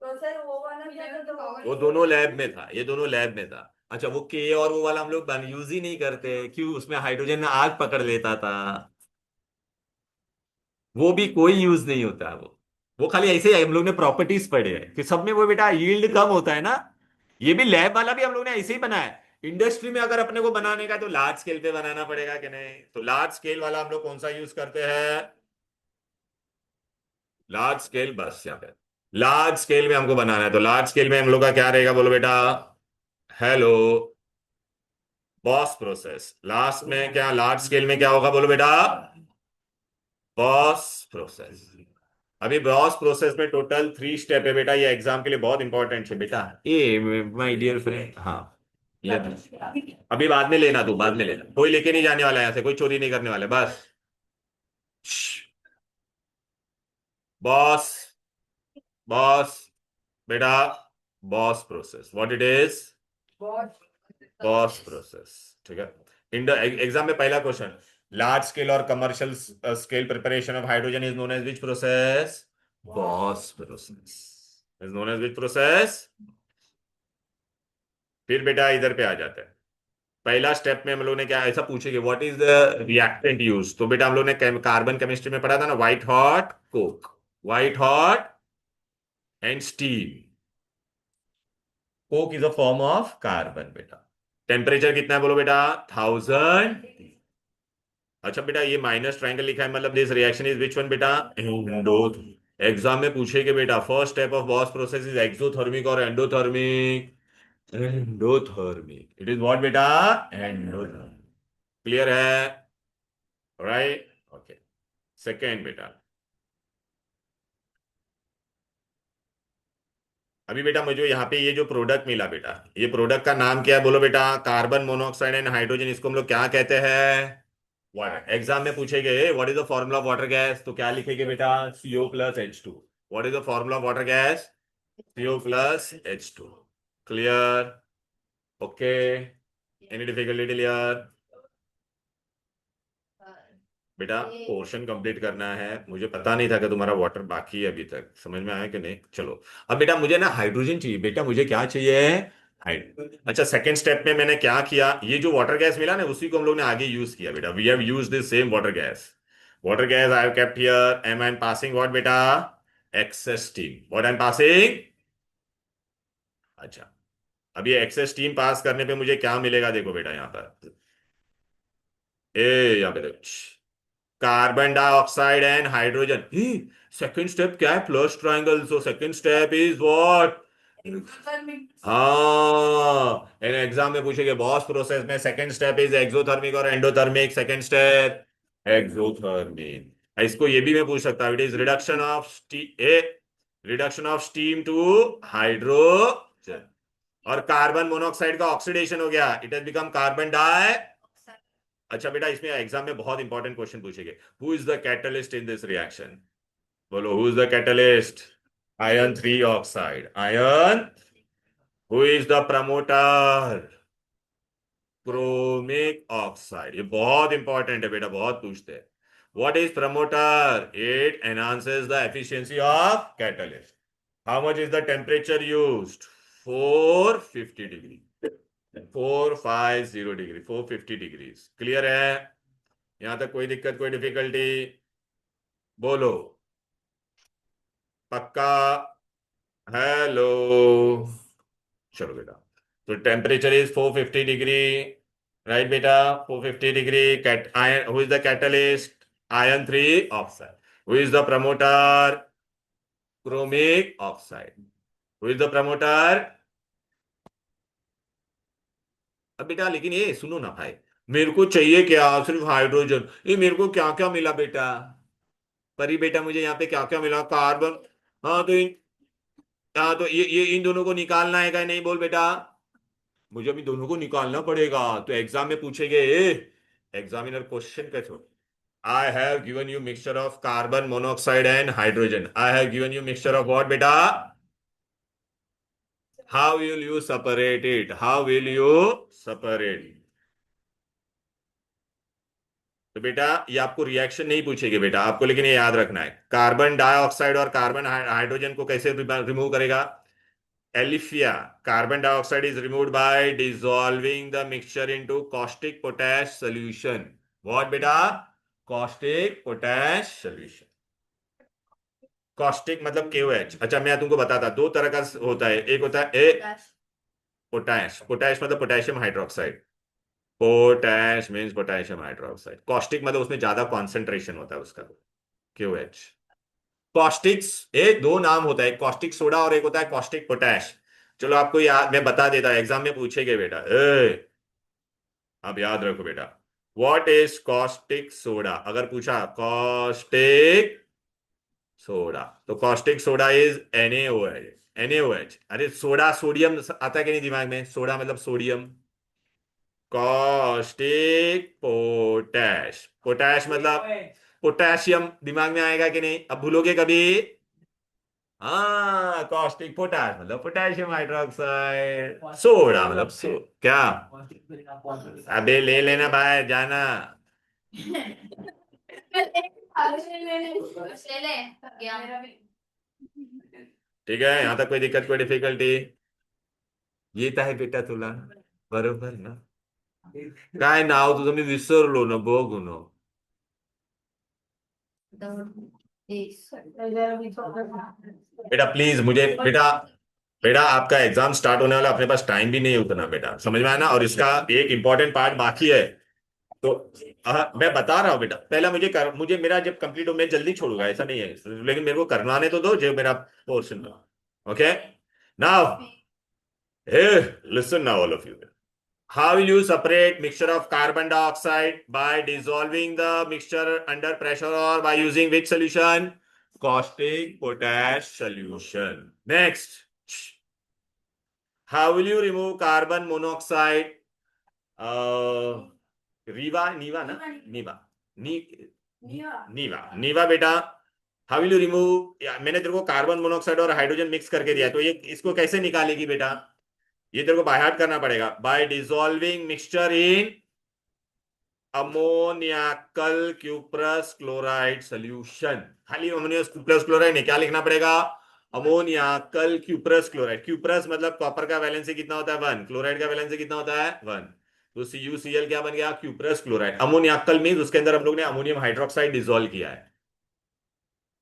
तो सर वो वाला क्या था? वो दोनों लैब में था, ये दोनों लैब में था। अच्छा, वो के और वो वाला हम लोग यूज ही नहीं करते, क्यों? उसमें हाइड्रोजन आग पकड़ लेता था, वो भी कोई यूज नहीं होता। वो खाली ऐसे ही हम लोग ने प्रॉपर्टीज पढ़े हैं कि सब में वो बेटा यील्ड कम होता है ना। ये भी लैब वाला भी हम लोग ने ऐसे ही बनाया है। इंडस्ट्री में अगर अपने को बनाने का तो लार्ज स्केल पे बनाना पड़ेगा कि नहीं? तो लार्ज स्केल वाला हम लोग कौन सा यूज करते हैं? Large scale. बस यहाँ पे लार्ज स्केल में हमको बनाना है, तो लार्ज स्केल में हम लोग का क्या रहेगा बोलो बेटा? Hello, boss process. लास्ट में क्या, लार्ज स्केल में क्या होगा बोलो बेटा? Boss process. अभी बॉस प्रोसेस में टोटल 3 स्टेप है बेटा, ये एग्जाम के लिए बहुत इंपॉर्टेंट है बेटा। ए माय डियर फ्रेंड, हाँ ले, अभी बाद में लेना, तू बाद में लेना, कोई लेके नहीं जाने वाला है यहाँ से, कोई चोरी नहीं करने वाला है, बस। बॉस, बॉस बेटा, boss process, what it is? Boss process. ठीक है। एग्जाम में पहला question, Large scale or commercial scale preparation of hydrogen is known as which process? Bosch process. Is known as which process? फिर बेटा इधर पे आ जाता है। पहला स्टेप में हम लोगों ने क्या ऐसा पूछेंगे, what is the reactant use? तो बेटा हम लोग ने कार्बन केमिस्ट्री में पढ़ा था ना, white hot coke, white hot and steam. Coke is a form of carbon बेटा। टेम्परेचर कितना है बोलो बेटा? 1000। अच्छा बेटा ये माइनस ट्रायंगल लिखा है, मतलब this reaction is which one बेटा? एंडो। एग्जाम में पूछेगे बेटा first step of Bosch process is exothermic और endothermic? Endothermic. It is what बेटा? एंडोथर्मिक। क्लियर है? Right, okay. सेकेंड बेटा, अभी बेटा मुझे यहाँ पे ये जो प्रोडक्ट मिला बेटा, ये प्रोडक्ट का नाम क्या है बोलो बेटा? Carbon monoxide and hydrogen. इसको हम लोग क्या कहते हैं? वाटर। एग्जाम में पूछेंगे what is the formula of water gas, तो क्या लिखेंगे बेटा? CO plus H2। What is the formula of water gas? CO plus H2। Clear? Okay, any difficulty clear? बेटा पोर्शन कंप्लीट करना है। मुझे पता नहीं था कि तुम्हारा वाटर बाकी है अभी तक, समझ में आया कि नहीं? चलो अब बेटा मुझे ना हाइड्रोजन चाहिए बेटा। मुझे क्या चाहिए? हाइड्रोजन। अच्छा सेकंड स्टेप में मैंने क्या किया, ये जो वाटर गैस मिला ना उसी को हम लोग ने आगे यूज किया बेटा। We have used this same water gas. Water gas I have kept here. Am I am passing what बेटा? Excess steam. What I am passing? अच्छा, अब ये एक्सेस स्टीम पास करने पे मुझे क्या मिलेगा देखो बेटा यहाँ पर। ए यहाँ पे देखो, carbon dioxide and hydrogen. Second step क्या है? Plus triangle. So second step is what? हाँ, इन एग्जाम में पूछेंगे बॉस प्रोसेस में सेकंड स्टेप इज एक्सोथर्मिक और एंडोथर्मिक। Second step exothermic. इसको ये भी मैं पूछ सकता हूँ, it is reduction of reduction of steam to hydrogen. और कार्बन मोनोऑक्साइड का ऑक्सीडेशन हो गया, it has become carbon di. अच्छा बेटा इसमें एग्जाम में बहुत इंपॉर्टेंट क्वेश्चन पूछेंगे, who is the catalyst in this reaction? बोलो who is the catalyst? Iron 3 oxide. Iron. Who is the promoter? Chromic oxide. ये बहुत इंपॉर्टेंट है बेटा, बहुत पूछते हैं। What is promoter? It enhances the efficiency of catalyst. How much is the temperature used? 450 degree. 450 degree, 450 degree. Clear है? यहां तक कोई दिक्कत, कोई डिफिकल्टी? बोलो पक्का? हेलो? चलो बेटा, तो टेम्परेचर इज 450 डिग्री, राइट बेटा? 450 degree. Cat ion, who is the catalyst? Iron 3 oxide. Who is the promoter? Chromic oxide. Who is the promoter? अब बेटा लेकिन ये सुनो ना भाई, मेरे को चाहिए क्या? सिर्फ हाइड्रोजन। ये मेरे को क्या क्या मिला बेटा? परी बेटा मुझे यहाँ पे क्या क्या मिला? कार्बन। हाँ तो हाँ तो ये इन दोनों को निकालना है क्या? नहीं बोल बेटा। मुझे अभी दोनों को निकालना पड़ेगा, तो एग्जाम में पूछेंगे। एग्जामिनर क्वेश्चन का छोड़। I have given you mixture of carbon monoxide and hydrogen. I have given you mixture of what बेटा? How will you separate it? How will you separate? तो बेटा ये आपको रिएक्शन नहीं पूछेगी बेटा आपको, लेकिन ये याद रखना है कार्बन डाइऑक्साइड और कार्बन हाइड्रोजन को कैसे रिमूव करेगा? एलिफिया। Carbon dioxide is removed by dissolving the mixture into caustic potash solution. What बेटा? caustic potash solution. caustic मतलब KOH। अच्छा मैं तुमको बताता, दो तरह का होता है। एक होता है पोटैश। पोटैश मतलब potassium hydroxide. Potash means potassium hydroxide. Caustic मतलब उसमें ज्यादा कॉन्सेंट्रेशन होता है उसका, KOH। कॉस्टिक्स, एक दो नाम होता है, एक कॉस्टिक सोडा और एक होता है कॉस्टिक पोटैश। चलो आपको याद, मैं बता देता हूं, एग्जाम में पूछेंगे बेटा। अब याद रखो बेटा, व्हाट इज कॉस्टिक सोडा? अगर पूछा कॉस्टिक सोडा, तो caustic soda is NaOH। NaOH। अरे सोडा, सोडियम आता है कि नहीं दिमाग में? सोडा मतलब सोडियम। कॉस्टिक पोटैश, पोटैश मतलब पोटेशियम। दिमाग में आएगा कि नहीं? अब भूलोगे कभी? हाँ, कॉस्टिक पोटाश मतलब पोटेशियम हाइड्रोक्साइड। सोडा मतलब क्या? अबे ले लेना भाई, जाना। ले ले क्या मेरा भी ठीक है, यहाँ तक कोई दिक्कत, कोई डिफिकल्टी? येत आहे बेटा तुला, बरोबर ना? काय नाव तुझं मी विसरलो ना, बघू ना. बेटा प्लीज मुझे, बेटा बेटा आपका एग्जाम स्टार्ट होने वाला, अपने पास टाइम भी नहीं है उतना बेटा, समझ में आया ना? और इसका एक इंपॉर्टेंट पार्ट बाकी है. तो मैं बता रहा हूँ बेटा, पहला मुझे मेरा जब कंप्लीट हो मैं जल्दी छोड़ूंगा, ऐसा नहीं है, लेकिन मेरे को करवाने तो दो जो मेरा portion. Okay, now listen now all of you. How will you separate mixture of carbon dioxide? By dissolving the mixture under pressure or by using which solution? Caustic potash solution. Next. How will you remove carbon monoxide? रीवा नीवा ना नीवा नी नीवा नीवा बेटा. How will you remove, मैंने तेरे को carbon monoxide और hydrogen mix करके दिया, तो ये इसको कैसे निकालेगी बेटा? ये तेरे को बाय हार्ट करना पड़ेगा. Bye dissolving mixture in अमोनियाकल cuprous chloride solution. खाली अमोनियस क्यूप्रस क्लोराइड नहीं, क्या लिखना पड़ेगा? अमोनियाकल क्यूप्रस क्लोराइड. क्यूप्रस मतलब कॉपर का वैलेंसी कितना होता है? 1. क्लोराइड का वैलेंसी कितना होता है? 1. तो CuCl क्या बन गया? Cuprous chloride. अमोनियाकल मीन उसके अंदर हम लोग ने अमोनियम हाइड्रोक्साइड डिसॉल्व किया है.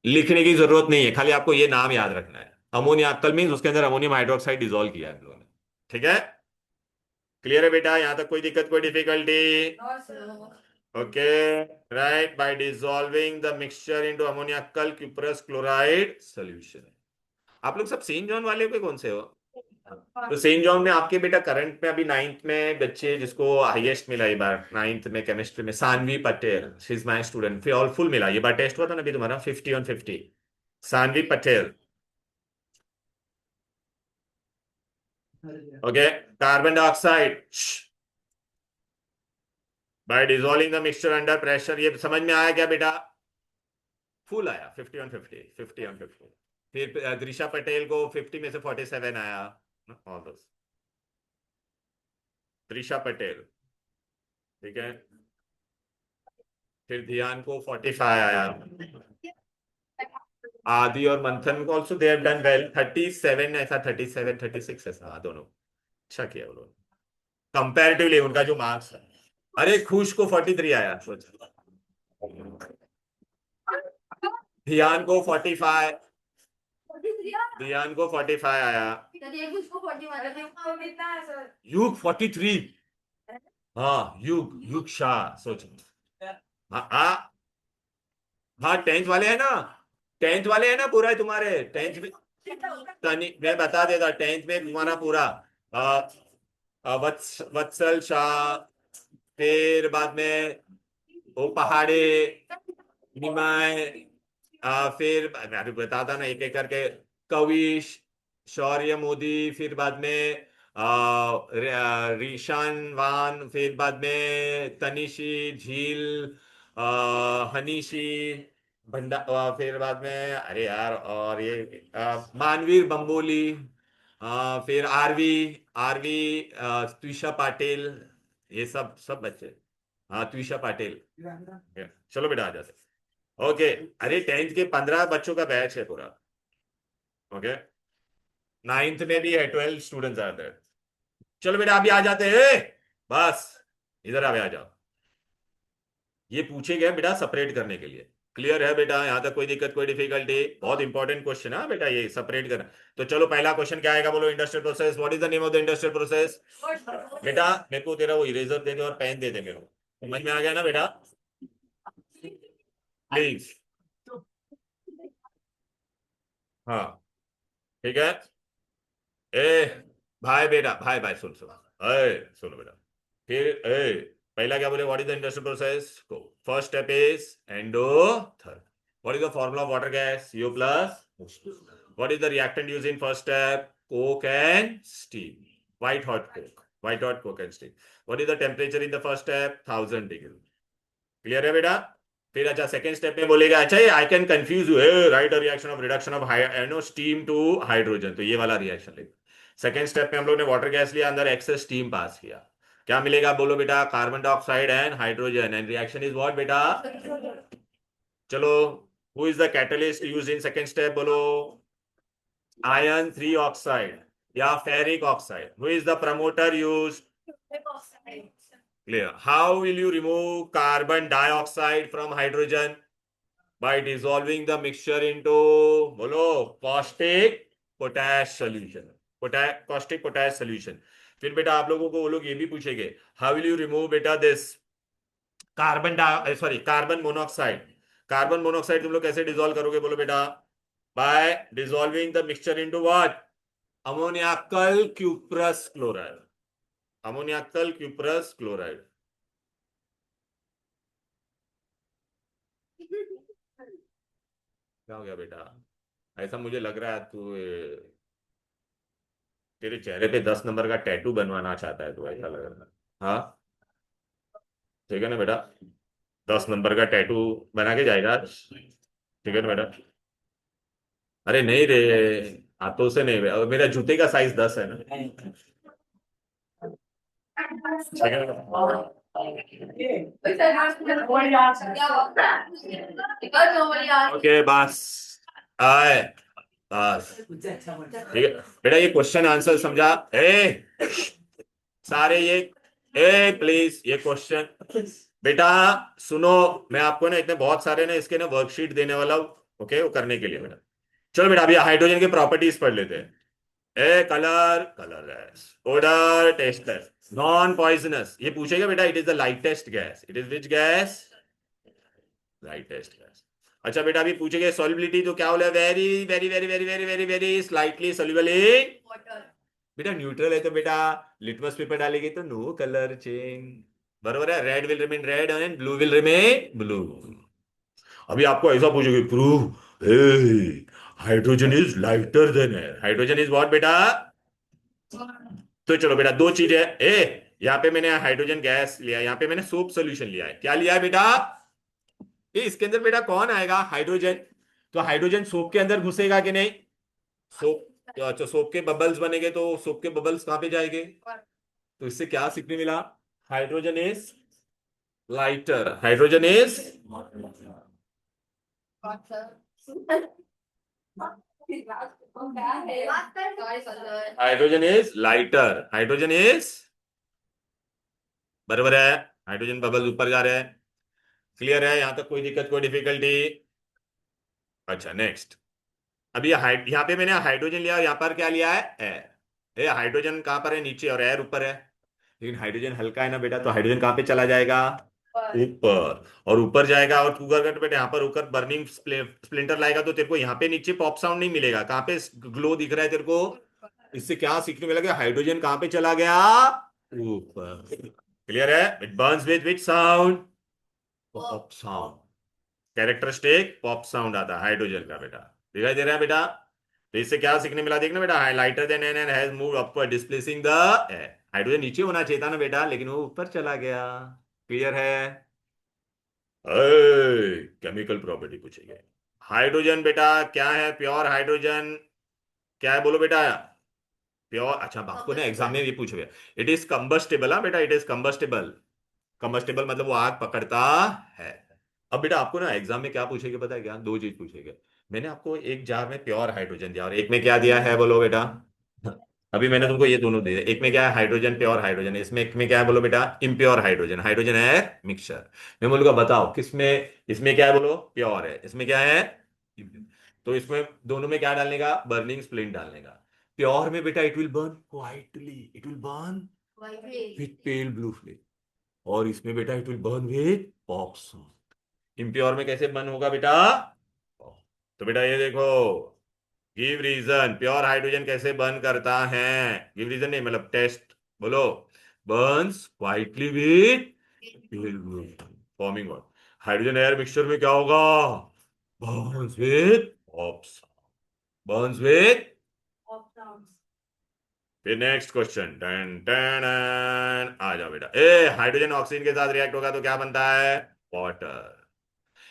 लिखने की जरूरत नहीं है, खाली आपको ये नाम याद रखना है. अमोनियाकल मीन उसके अंदर अमोनियम हाइड्रोक्साइड डिसॉल्व किया है हम लोगों ने. ठीक है, क्लियर है बेटा? यहां तक कोई दिक्कत, कोई difficulty? Okay, right. Bye dissolving the mixture into अमोनियाकल cuprous chloride solution. आप लोग सब सेंट जॉन वाले पे कौन से हो? तो सेंट जॉन में आपके बेटा करंट में अभी 9th में बच्चे जिसको हाईएस्ट मिला ये बार 9th में केमिस्ट्री में, Sanvi Patel, she is my student, फिर ऑल फुल मिला. ये बार टेस्ट हुआ था ना अभी तुम्हारा 50/50. Sanvi Patel. Okay, carbon dioxide by dissolving the mixture under pressure. ये समझ में आया क्या बेटा? फुल आया 50/50, 50/50. फिर द्रिशा पटेल को 50 में से 47 आया. All this Trisha Patel. ठीक है, फिर ध्यान को 45 आया. आदि और मंथन को also they have done well. 37 ऐसा, 37 36 ऐसा, दोनों अच्छा किया उन्होंने कंपैरेटिवली उनका जो मार्क्स है. अरे खुश को 43 आया, सोच. ध्यान को 45, ध्यान को 45 आया. युग 43. हाँ युग, युग शाह, सोच. हाँ हाँ हाँ, 10th वाले है ना, 10th वाले है ना, पूरा है तुम्हारे 10th में. मैं बता देता, 10th में तुम्हारा पूरा वत्सल शाह, फिर बाद में वो पहाड़े निमाय, फिर मैं बताता ना एक एक करके. कविश, शौर्य मोदी, फिर बाद में रीशान वान, फिर बाद में तनिशी झील, हनीशी फिर बाद में अरे यार, और ये मानवीर बम्बोली, फिर आरवी, आरवी त्विषा पाटिल, ये सब सब बच्चे. हाँ त्विषा पाटिल. चलो बेटा आ जाते. ओके, अरे 10th के 15 बच्चों का बैच है पूरा. ओके, 9th में भी है, 12 स्टूडेंट्स आर देयर. चलो बेटा अभी आ जाते हैं. बस इधर अभी आ जाओ. ये पूछे गए बेटा सेपरेट करने के लिए. क्लियर है बेटा? यहां तक कोई दिक्कत, कोई डिफिकल्टी? बहुत इंपॉर्टेंट क्वेश्चन है बेटा ये सेपरेट करना. तो चलो पहला क्वेश्चन क्या आएगा बोलो? Industrial process. What is the name of the industrial process? बेटा मेरे को तेरा वो इरेजर दे दे और पेन दे दे मेरे को. समझ में आ गया ना बेटा? प्लीज. हाँ ठीक है. ए भाई बेटा, भाई भाई सुन सुन, सुनो बेटा. फिर पहला क्या बोले? What is the industrial process? को first step is endotherm. What is the formula of water gas? CO plus. What is the reactant use in first step? Coke and steam. White hot coke, white hot coke and steam. What is the temperature in the first step? 1000 degree. Clear है बेटा? फिर अच्छा second step में बोलेगा, अच्छा ये I can confuse you, right a reaction of reduction of steam to hydrogen. तो ये वाला रिएक्शन लेगा. सेकंड स्टेप में हम लोग ने वाटर गैस लिया, अंदर एक्सेस स्टीम पास किया. क्या मिलेगा बोलो बेटा, carbon dioxide and hydrogen, and reaction is what बेटा, चलो, who is the catalyst used in second step बोलो, आयरन 3 ऑक्साइड या ferric oxide, who is the promoter used, clear. How will you remove carbon dioxide from hydrogen? By dissolving the mixture into बोलो caustic potash solution. Caustic potash solution. फिर बेटा आप लोगों को वो लोग ये भी पूछेंगे, how will you remove बेटा this carbon monoxide, carbon monoxide तुम लोग कैसे डिसॉल्व करोगे बोलो बेटा, bye dissolving the mixture into what, अमोनियाकल cuprous chloride, अमोनियाकल cuprous chloride. क्या हो गया बेटा, ऐसा मुझे लग रहा है तू तेरे चेहरे पे 10 नंबर का टैटू बनवाना चाहता है, तू ऐसा लग रहा है। हाँ ठीक है ना बेटा, 10 नंबर का टैटू बना के जाएगा आज? ठीक है ना बेटा, अरे नहीं रे, हाथों से नहीं, और मेरा जूते का साइज 10 है ना, ठीक है ना? ओके बस, आए बस, ठीक है बेटा, ये क्वेश्चन आंसर समझा, सारे ये, प्लीज ये क्वेश्चन बेटा सुनो, मैं आपको ना इतने बहुत सारे ना इसके ना वर्कशीट देने वाला हूँ, ओके, वो करने के लिए बेटा। चलो बेटा अभी हाइड्रोजन के प्रॉपर्टीज पढ़ लेते हैं। Colour colourless, odour tasteless, non poisonous, ये पूछेगा बेटा, it is the lightest gas, it is which gas, lightest gas. अच्छा बेटा अभी पूछेंगे सॉल्युबिलिटी, तो क्या बोला, very very very very very very very slightly soluble in, बेटा न्यूट्रल है तो बेटा लिटमस पेपर डालेंगे तो नो कलर चेंज, बरोबर है, red will remain red and blue will remain blue. अभी आपको ऐसा पूछोगे prove, hydrogen is lighter than air, hydrogen is what बेटा, तो चलो बेटा दो चीजें, यहाँ पे मैंने हाइड्रोजन गैस लिया, यहाँ पे मैंने सोप सोल्यूशन लिया है, क्या लिया है बेटा, इसके अंदर बेटा कौन आएगा, हाइड्रोजन, तो हाइड्रोजन सोप के अंदर घुसेगा कि नहीं, सोप, तो अच्छा सोप के बबल्स बनेंगे, तो सोप के बबल्स कहां पे जाएंगे, तो इससे क्या सीखने मिला, hydrogen is lighter, hydrogen is, hydrogen is lighter, hydrogen is, बराबर है, हाइड्रोजन बबल ऊपर जा रहे हैं, क्लियर है, यहां तक कोई दिक्कत कोई डिफिकल्टी। अच्छा नेक्स्ट, अभी यहाँ पे मैंने हाइड्रोजन लिया और यहाँ पर क्या लिया है, एयर, ये हाइड्रोजन कहां पर है, नीचे, और एयर ऊपर है, लेकिन हाइड्रोजन हल्का है ना बेटा, तो हाइड्रोजन कहां पे चला जाएगा, ऊपर, और ऊपर जाएगा, और तू अगर बेटा यहाँ पर ऊपर बर्निंग स्प्लिंटर लाएगा तो तेरे को यहाँ पे नीचे पॉप साउंड नहीं मिलेगा, कहां पे ग्लो दिख रहा है तेरे को, इससे क्या सीखने मिलेगा, हाइड्रोजन कहां पे चला गया, ऊपर, क्लियर है, it Burns with which sound, pop sound, characteristic pop sound आता है हाइड्रोजन का बेटा, दिखाई दे रहा है बेटा, तो इससे क्या सीखने मिला, देखना बेटा, lighter than an and has moved upward displacing the air, hydrogen नीचे होना चाहिए था ना बेटा, लेकिन वो ऊपर चला गया, क्लियर है, केमिकल प्रॉपर्टी पूछेंगे, हाइड्रोजन बेटा क्या है, प्योर हाइड्रोजन क्या है बोलो बेटा, प्योर, अच्छा आपको ना एग्जाम में भी पूछे, इट इज कंबस्टेबल, हाँ बेटा इट इज कंबस्टेबल, कंबस्टेबल मतलब वो आग पकड़ता है। अब बेटा आपको ना एग्जाम में क्या पूछेगा पता है क्या, दो चीज पूछेगा, मैंने आपको एक जार में प्योर हाइड्रोजन दिया और एक में क्या दिया है बोलो बेटा, अभी मैंने तुमको ये दोनों दिए, एक में क्या है हाइड्रोजन प्योर हाइड्रोजन, इसमें एक में क्या है बोलो बेटा, इम्प्योर हाइड्रोजन, हाइड्रोजन है मिक्सचर, मैं बोलूंगा बताओ किसमें, इसमें क्या है बोलो प्योर है, इसमें क्या है impure। तो इसमें दोनों में क्या डालने का, बर्निंग स्प्लिंट डालने का, प्योर में बेटा it will burn quietly, it will burn with pale blue flame, और इसमें बेटा it will burn with pops, impure में कैसे बर्न होगा बेटा, तो बेटा ये देखो, गिव रीजन, प्योर हाइड्रोजन कैसे बर्न करता है, गिव रीजन नहीं मतलब टेस्ट बोलो, Burns quietly with forming what, hydrogen air mixture में क्या होगा, Burns with pops, Burns with, फिर नेक्स्ट क्वेश्चन, टन टन आ जाओ बेटा, हाइड्रोजन ऑक्सीजन के साथ रिएक्ट होगा तो क्या बनता है, water,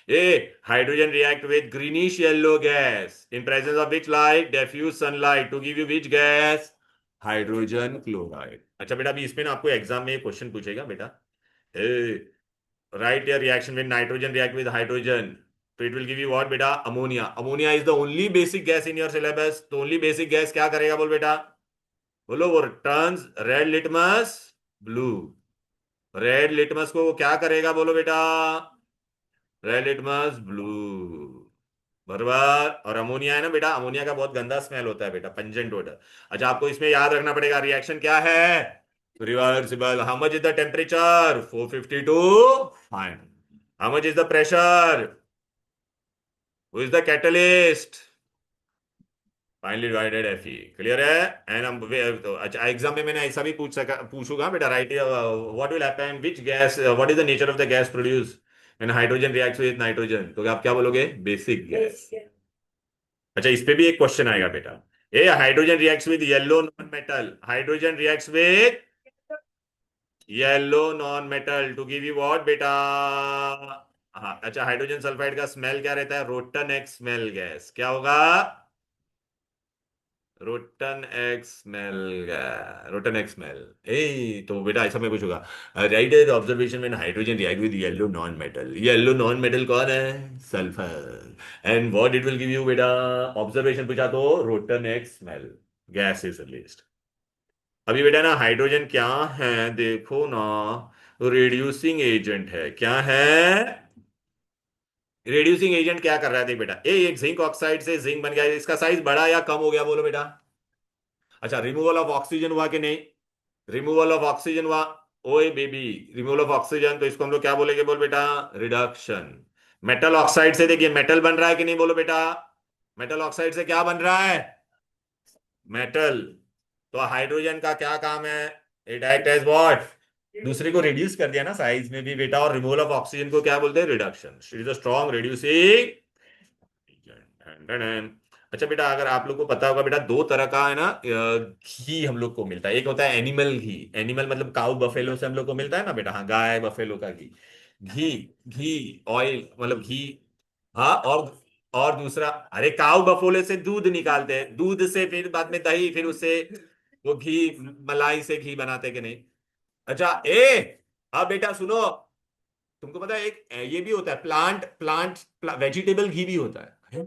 hydrogen react with greenish yellow gas in presence of which light, diffuse sunlight to give you which gas, hydrogen chloride. अच्छा बेटा, अभी इसमें ना आपको एग्जाम में क्वेश्चन पूछेगा बेटा, write your reaction with nitrogen react with hydrogen, तो it will give you what बेटा, ammonia. Ammonia is the only basic gas in your syllabus. तो ओनली बेसिक गैस क्या करेगा बोल बेटा, बोलो, वो turns red litmus blue. Red litmus को वो क्या करेगा बोलो बेटा, रेड लिटमस ब्लू, बराबर। और अमोनिया है ना बेटा, अमोनिया का बहुत गंदा स्मेल होता है बेटा, पंजेंट ओडर। अच्छा, आपको इसमें याद रखना पड़ेगा रिएक्शन क्या है, reversible. How much is the temperature, 452 fine. How much is the pressure, who is the catalyst, finally divided Fe। Clear है। एंड हम तो अच्छा, एग्जाम में मैंने ऐसा भी पूछूंगा बेटा, right what will happen, which gas, what is the nature of the gas produce when hydrogen reacts with nitrogen, तो आप क्या बोलोगे, बेसिक गैस। अच्छा, इस पे भी एक क्वेश्चन आएगा बेटा, a hydrogen reacts with yellow non metal, hydrogen reacts with yellow non metal to give you what बेटा। हाँ, अच्छा, हाइड्रोजन सल्फाइड का स्मेल क्या रहता है, रोटन एक्स स्मेल गैस, क्या होगा, rotten eggs smell, rotten eggs smell. ए तो बेटा ऐसा मैं पूछूंगा, राइट ऑब्जर्वेशन में hydrogen react with yellow non metal, yellow non metal कौन है, sulphur, and what it will give you बेटा, ऑब्जर्वेशन पूछा तो rotten eggs smell, gas is released. अभी बेटा ना हाइड्रोजन क्या है देखो ना, रिड्यूसिंग एजेंट है, क्या है, रिड्यूसिंग एजेंट क्या कर रहा है, देख बेटा, एक जिंक ऑक्साइड से जिंक बन गया, इसका साइज बड़ा या कम हो गया बोलो बेटा। अच्छा, रिमूवल ऑफ ऑक्सीजन हुआ कि नहीं, रिमूवल ऑफ ऑक्सीजन हुआ, ओए बेबी, रिमूवल ऑफ ऑक्सीजन, तो इसको हम लोग क्या बोलेंगे बोल बेटा, रिडक्शन। मेटल ऑक्साइड से देखिए मेटल बन रहा है कि नहीं बोलो बेटा, मेटल ऑक्साइड से क्या बन रहा है, मेटल। तो हाइड्रोजन का क्या काम है, इट एक्ट एज व्हाट, दूसरे को रिड्यूस कर दिया ना साइज में भी बेटा, और रिमूवल ऑफ ऑक्सीजन को क्या बोलते हैं, reduction. It is a strong reducing. अच्छा बेटा, अगर आप लोग को पता होगा बेटा, दो तरह का है ना घी हम लोग को मिलता है, एक होता है एनिमल घी, एनिमल मतलब काउ बफेलो से हम लोग को मिलता है ना बेटा, हाँ, गाय बफेलो का घी, घी, घी ऑयल मतलब घी, हाँ, और दूसरा, अरे काउ बफोले से दूध निकालते हैं, दूध से फिर बाद में दही, फिर उससे वो घी, मलाई से घी बनाते हैं कि नहीं। अच्छा, अब बेटा सुनो, तुमको पता है एक ये भी होता है, प्लांट प्लांट वेजिटेबल घी भी होता है।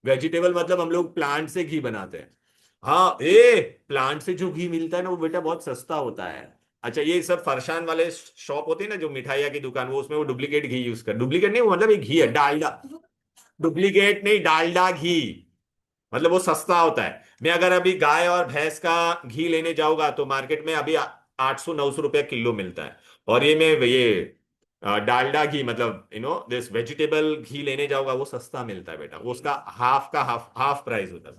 वेजिटेबल मतलब हम लोग प्लांट से घी बनाते हैं। हाँ, प्लांट से जो घी मिलता है ना वो बेटा बहुत सस्ता होता है। अच्छा, ये सब फरसान वाले शॉप होते हैं ना, जो मिठाइया की दुकान, वो उसमें वो डुप्लीकेट घी यूज कर, डुप्लीकेट नहीं, वो मतलब एक घी है, डालडा, डुप्लीकेट नहीं, डालडा घी, मतलब वो सस्ता होता है। मैं अगर अभी गाय और भैंस का घी लेने जाऊंगा तो मार्केट में अभी 800-900 रुपया किलो मिलता है, और ये मैं ये डालडा घी मतलब दिस वेजिटेबल घी लेने जाऊंगा वो सस्ता मिलता है बेटा, वो उसका हाफ का हाफ हाफ प्राइस होता है।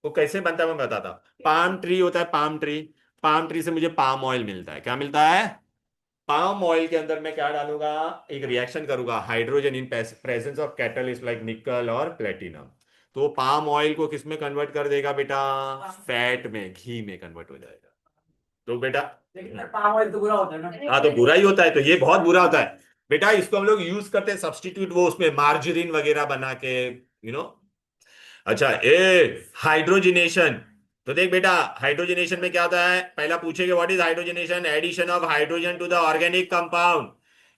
वो कैसे बनता है मैं बताता हूँ। पाम ट्री होता है, पाम ट्री, पाम ट्री से मुझे पाम ऑयल मिलता है, क्या मिलता है, पाम ऑयल के अंदर मैं क्या डालूंगा, एक रिएक्शन करूंगा, hydrogen in presence of catalyst like निकल और प्लेटिनम, तो वो पाम ऑयल को किस में कन्वर्ट कर देगा बेटा, फैट में, घी में कन्वर्ट हो जाएगा। तो बेटा, लेकिन पाम ऑयल तो बुरा होता है ना। हाँ, तो बुरा ही होता है, तो ये बहुत बुरा होता है बेटा, इसको हम लोग यूज करते हैं सब्सटीट्यूट, वो उसमें मार्जरीन वगैरह बना के, यू नो। अच्छा, हाइड्रोजिनेशन, तो देख बेटा, हाइड्रोजिनेशन में क्या होता है, पहला पूछेगा what is hydrogenation, addition of hydrogen to the organic compound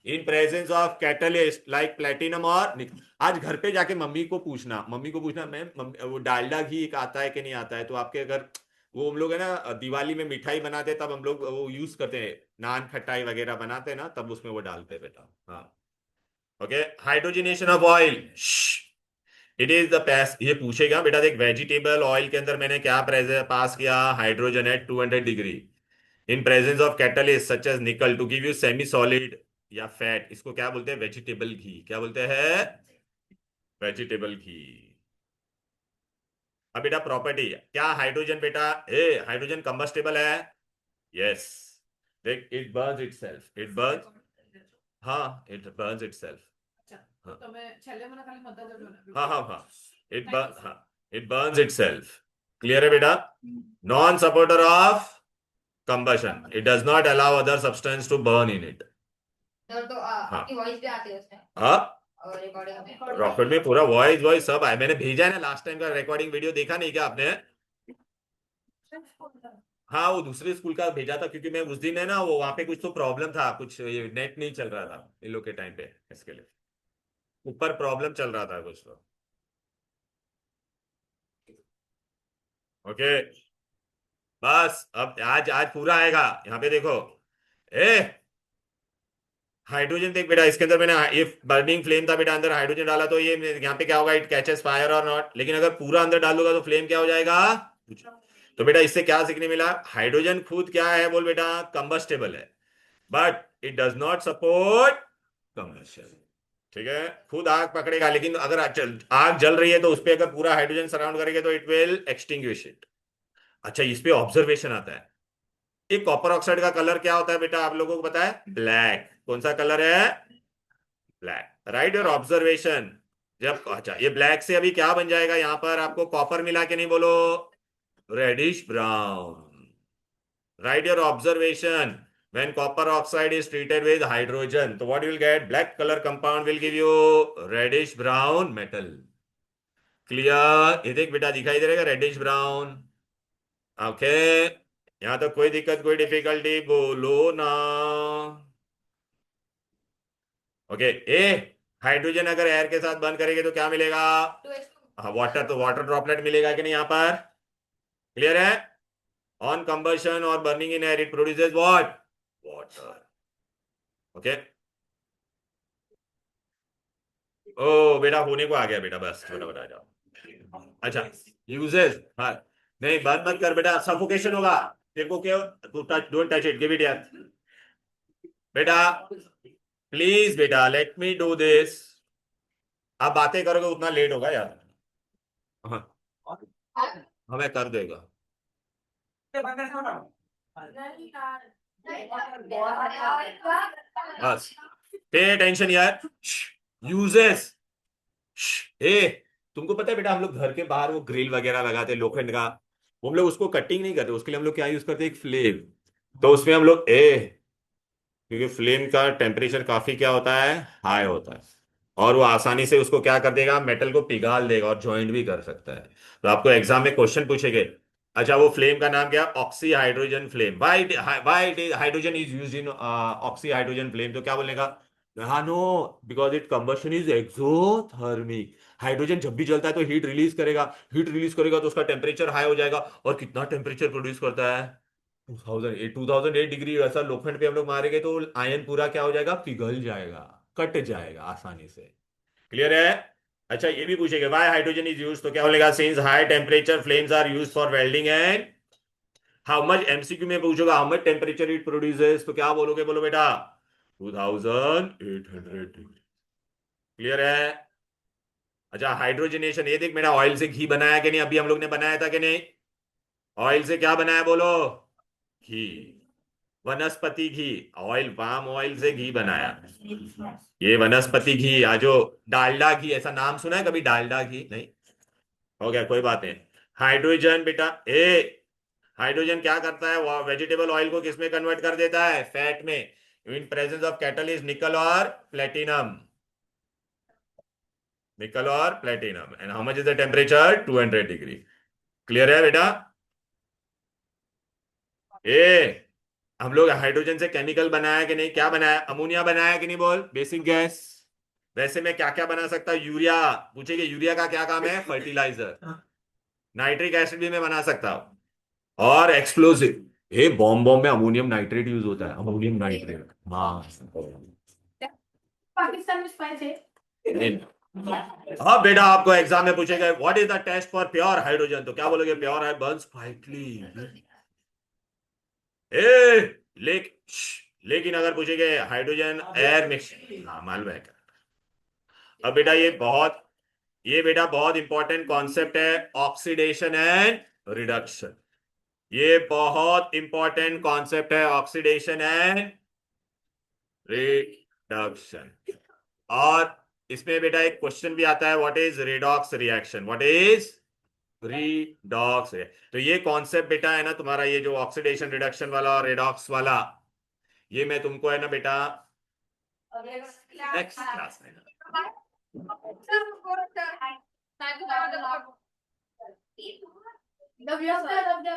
in presence of catalyst like platinum और आज घर पे जाके मम्मी को पूछना मैम, वो डालडा घी एक आता है कि नहीं आता है, तो आपके अगर वो हम लोग है ना दिवाली में मिठाई बनाते हैं तब हम लोग वो यूज करते हैं, नान खटाई वगैरह बनाते हैं ना, तब उसमें वो डालते हैं बेटा। हाँ, okay, hydrogenation of oil, it is the पैस, ये पूछेगा बेटा, देख वेजिटेबल ऑयल के अंदर मैंने क्या पास किया, hydrogen at 200 degree in presence of catalyst such as nickel to give you semi solid या फैट, इसको क्या बोलते हैं, वेजिटेबल घी, क्या बोलते हैं, वेजिटेबल घी। अब बेटा प्रॉपर्टी क्या, हाइड्रोजन बेटा, हाइड्रोजन कंबस्टेबल है, यस, देख it Burns itself, it Burns, हाँ, इट बर्न्स इटसेल्फ, अच्छा, तो તમે છેલ્લે મને ખાલી મદદ કરજો ને. हाँ हाँ हाँ, इट बर्न्स इटसेल्फ, क्लियर है बेटा, non supporter of combustion, it does not allow other substance to burn in it. Sir तो हाँ, आपकी वॉइस भी आती है उसमें हाँ, और रिकॉर्डिंग में। रॉकेट में पूरा वॉइस वॉइस सब है, मैंने भेजा है ना, लास्ट टाइम का रिकॉर्डिंग वीडियो देखा नहीं क्या आपने, हाँ वो दूसरे स्कूल का भेजा था क्योंकि मैं उस दिन है ना वो वहां पे कुछ तो प्रॉब्लम था, कुछ नेट नहीं चल रहा था इन लोग के टाइम पे, इसके लिए ऊपर प्रॉब्लम चल रहा था कुछ तो। ओके बस अब आज आज पूरा आएगा। यहाँ पे देखो, ए हाइड्रोजन देख बेटा, इसके अंदर मैंने इफ बर्निंग फ्लेम था बेटा, अंदर हाइड्रोजन डाला तो ये यहाँ पे क्या होगा, इट कैचेस फायर और नॉट। लेकिन अगर पूरा अंदर डालूंगा तो फ्लेम क्या हो जाएगा। तो बेटा इससे क्या सीखने मिला, हाइड्रोजन खुद क्या है बोल बेटा, कंबस्टेबल है, but it does not support combustion. ठीक है, खुद आग पकड़ेगा लेकिन अगर आग जल रही है तो उस पर अगर पूरा हाइड्रोजन सराउंड करेंगे तो इट विल एक्सटिंग्विश इट। अच्छा इस पे ऑब्जर्वेशन आता है, एक कॉपर ऑक्साइड का कलर क्या होता है बेटा, आप लोगों को पता है, ब्लैक। कौन सा कलर है, ब्लैक। Right your observation. जब अच्छा ये ब्लैक से अभी क्या बन जाएगा, यहां पर आपको कॉपर मिला के नहीं बोलो, reddish brown. Right your observation, when copper oxide is treated with hydrogen so what you will get, black color compound will give you reddish brown metal। Clear, ये देख बेटा दिखाई दे रहेगा रेडिश ब्राउन। ओके यहां तो कोई दिक्कत कोई डिफिकल्टी बोलो ना। ओके ए हाइड्रोजन अगर एयर के साथ बंद करेंगे तो क्या मिलेगा, 2H2। हाँ वाटर, तो वाटर ड्रॉपलेट मिलेगा कि नहीं यहाँ पर, क्लियर है। ऑन कंबशन और burning in air it produces what, water. Okay ओ बेटा होने को आ गया बेटा, बस फटाफट आ जाओ। अच्छा यूजेस, हाँ नहीं बंद मत कर बेटा, सफोकेशन होगा। तेरे को क्या, तू touch, don't touch it, give it यार बेटा, प्लीज बेटा लेट मी डू दिस। आप बातें करोगे उतना लेट होगा यार। हाँ हमें कर देगा। बस पे अटेंशन यार, यूजेस। ए तुमको पता है बेटा, हम लोग घर के बाहर वो ग्रिल वगैरह लगाते हैं लोखंड का, वो हम लोग उसको कटिंग नहीं करते, उसके लिए हम लोग क्या यूज करते हैं, एक फ्लेम। तो उसमें हम लोग क्योंकि फ्लेम का टेम्परेचर काफी क्या होता है, हाई होता है, और वो आसानी से उसको क्या कर देगा, मेटल को पिघाल देगा और ज्वाइंट भी कर सकता है। तो आपको एग्जाम में क्वेश्चन पूछेंगे, अच्छा वो फ्लेम का नाम क्या, oxy hydrogen flame. Why hydrogen is use in oxy hydrogen flame, तो क्या बोलेगा, हाँ no, because it combustion is exothermic. Hydrogen जब भी जलता है तो हीट रिलीज करेगा, हीट रिलीज करेगा तो उसका टेम्परेचर हाई हो जाएगा, और कितना टेम्परेचर प्रोड्यूस करता है, 2008 डिग्री। ऐसा लोखंड पे हम लोग मारेंगे तो आयन पूरा क्या हो जाएगा, पिघल जाएगा, कट जाएगा आसानी से। क्लियर है। अच्छा ये भी पूछेंगे व्हाई हाइड्रोजन इज यूज्ड, तो क्या बोलेगा, since high temperature flames are used for welding and how much, MCQ में पूछोगा how much temperature it produces, तो क्या बोलोगे, बोलो बेटा 2800 डिग्री। क्लियर है। अच्छा हाइड्रोजनेशन, ये देख मेरा ऑयल से घी बनाया कि नहीं, अभी हम लोग ने बनाया था कि नहीं, ऑयल से क्या बनाया बोलो, घी, वनस्पति घी, ऑयल, पाम ऑयल से घी बनाया, ये वनस्पति घी। जो डालडा घी, ऐसा नाम सुना है कभी, डालडा घी नहीं, हो गया कोई बात नहीं। हाइड्रोजन बेटा हाइड्रोजन क्या करता है, वो वेजिटेबल ऑयल को किसमें कन्वर्ट कर देता है, फैट में, इन प्रेजेंस ऑफ कैटलिस्ट निकल और प्लेटिनम, निकल और platinum. And how much is the temperature, 200 degree. Clear है बेटा। ए हम लोग हाइड्रोजन से केमिकल बनाया कि नहीं, क्या बनाया, अमोनिया बनाया कि नहीं, बोल, बेसिक गैस। वैसे मैं क्या क्या बना सकता हूँ, यूरिया, पूछेगा यूरिया का क्या काम है, फर्टिलाइजर। नाइट्रिक एसिड भी मैं बना सकता हूँ, और एक्सप्लोसिव, ये बॉम्ब बॉम्ब में अमोनियम नाइट्रेट यूज होता है, अमोनियम नाइट्रेट, हाँ। पाकिस्तान में स्पाइस है। अब बेटा आपको एग्जाम में पूछेगा what is the test for pure hydrogen, तो क्या बोलोगे, प्योर है बर्न्स फाइटली। लेकिन अगर पूछेंगे हाइड्रोजन एयर मिक्स, हाँ मालूम है। अब बेटा ये बेटा बहुत इंपॉर्टेंट कॉन्सेप्ट है, ऑक्सीडेशन एंड रिडक्शन। ये बहुत इंपॉर्टेंट कॉन्सेप्ट है, ऑक्सीडेशन एंड रिडक्शन। और इसमें बेटा एक क्वेश्चन भी आता है, what is redox reaction, what is redox. तो ये कॉन्सेप्ट बेटा है ना तुम्हारा, ये जो ऑक्सीडेशन रिडक्शन वाला और रेडॉक्स वाला, ये मैं तुमको है ना बेटा नेक्स्ट क्लास में The viewers are of the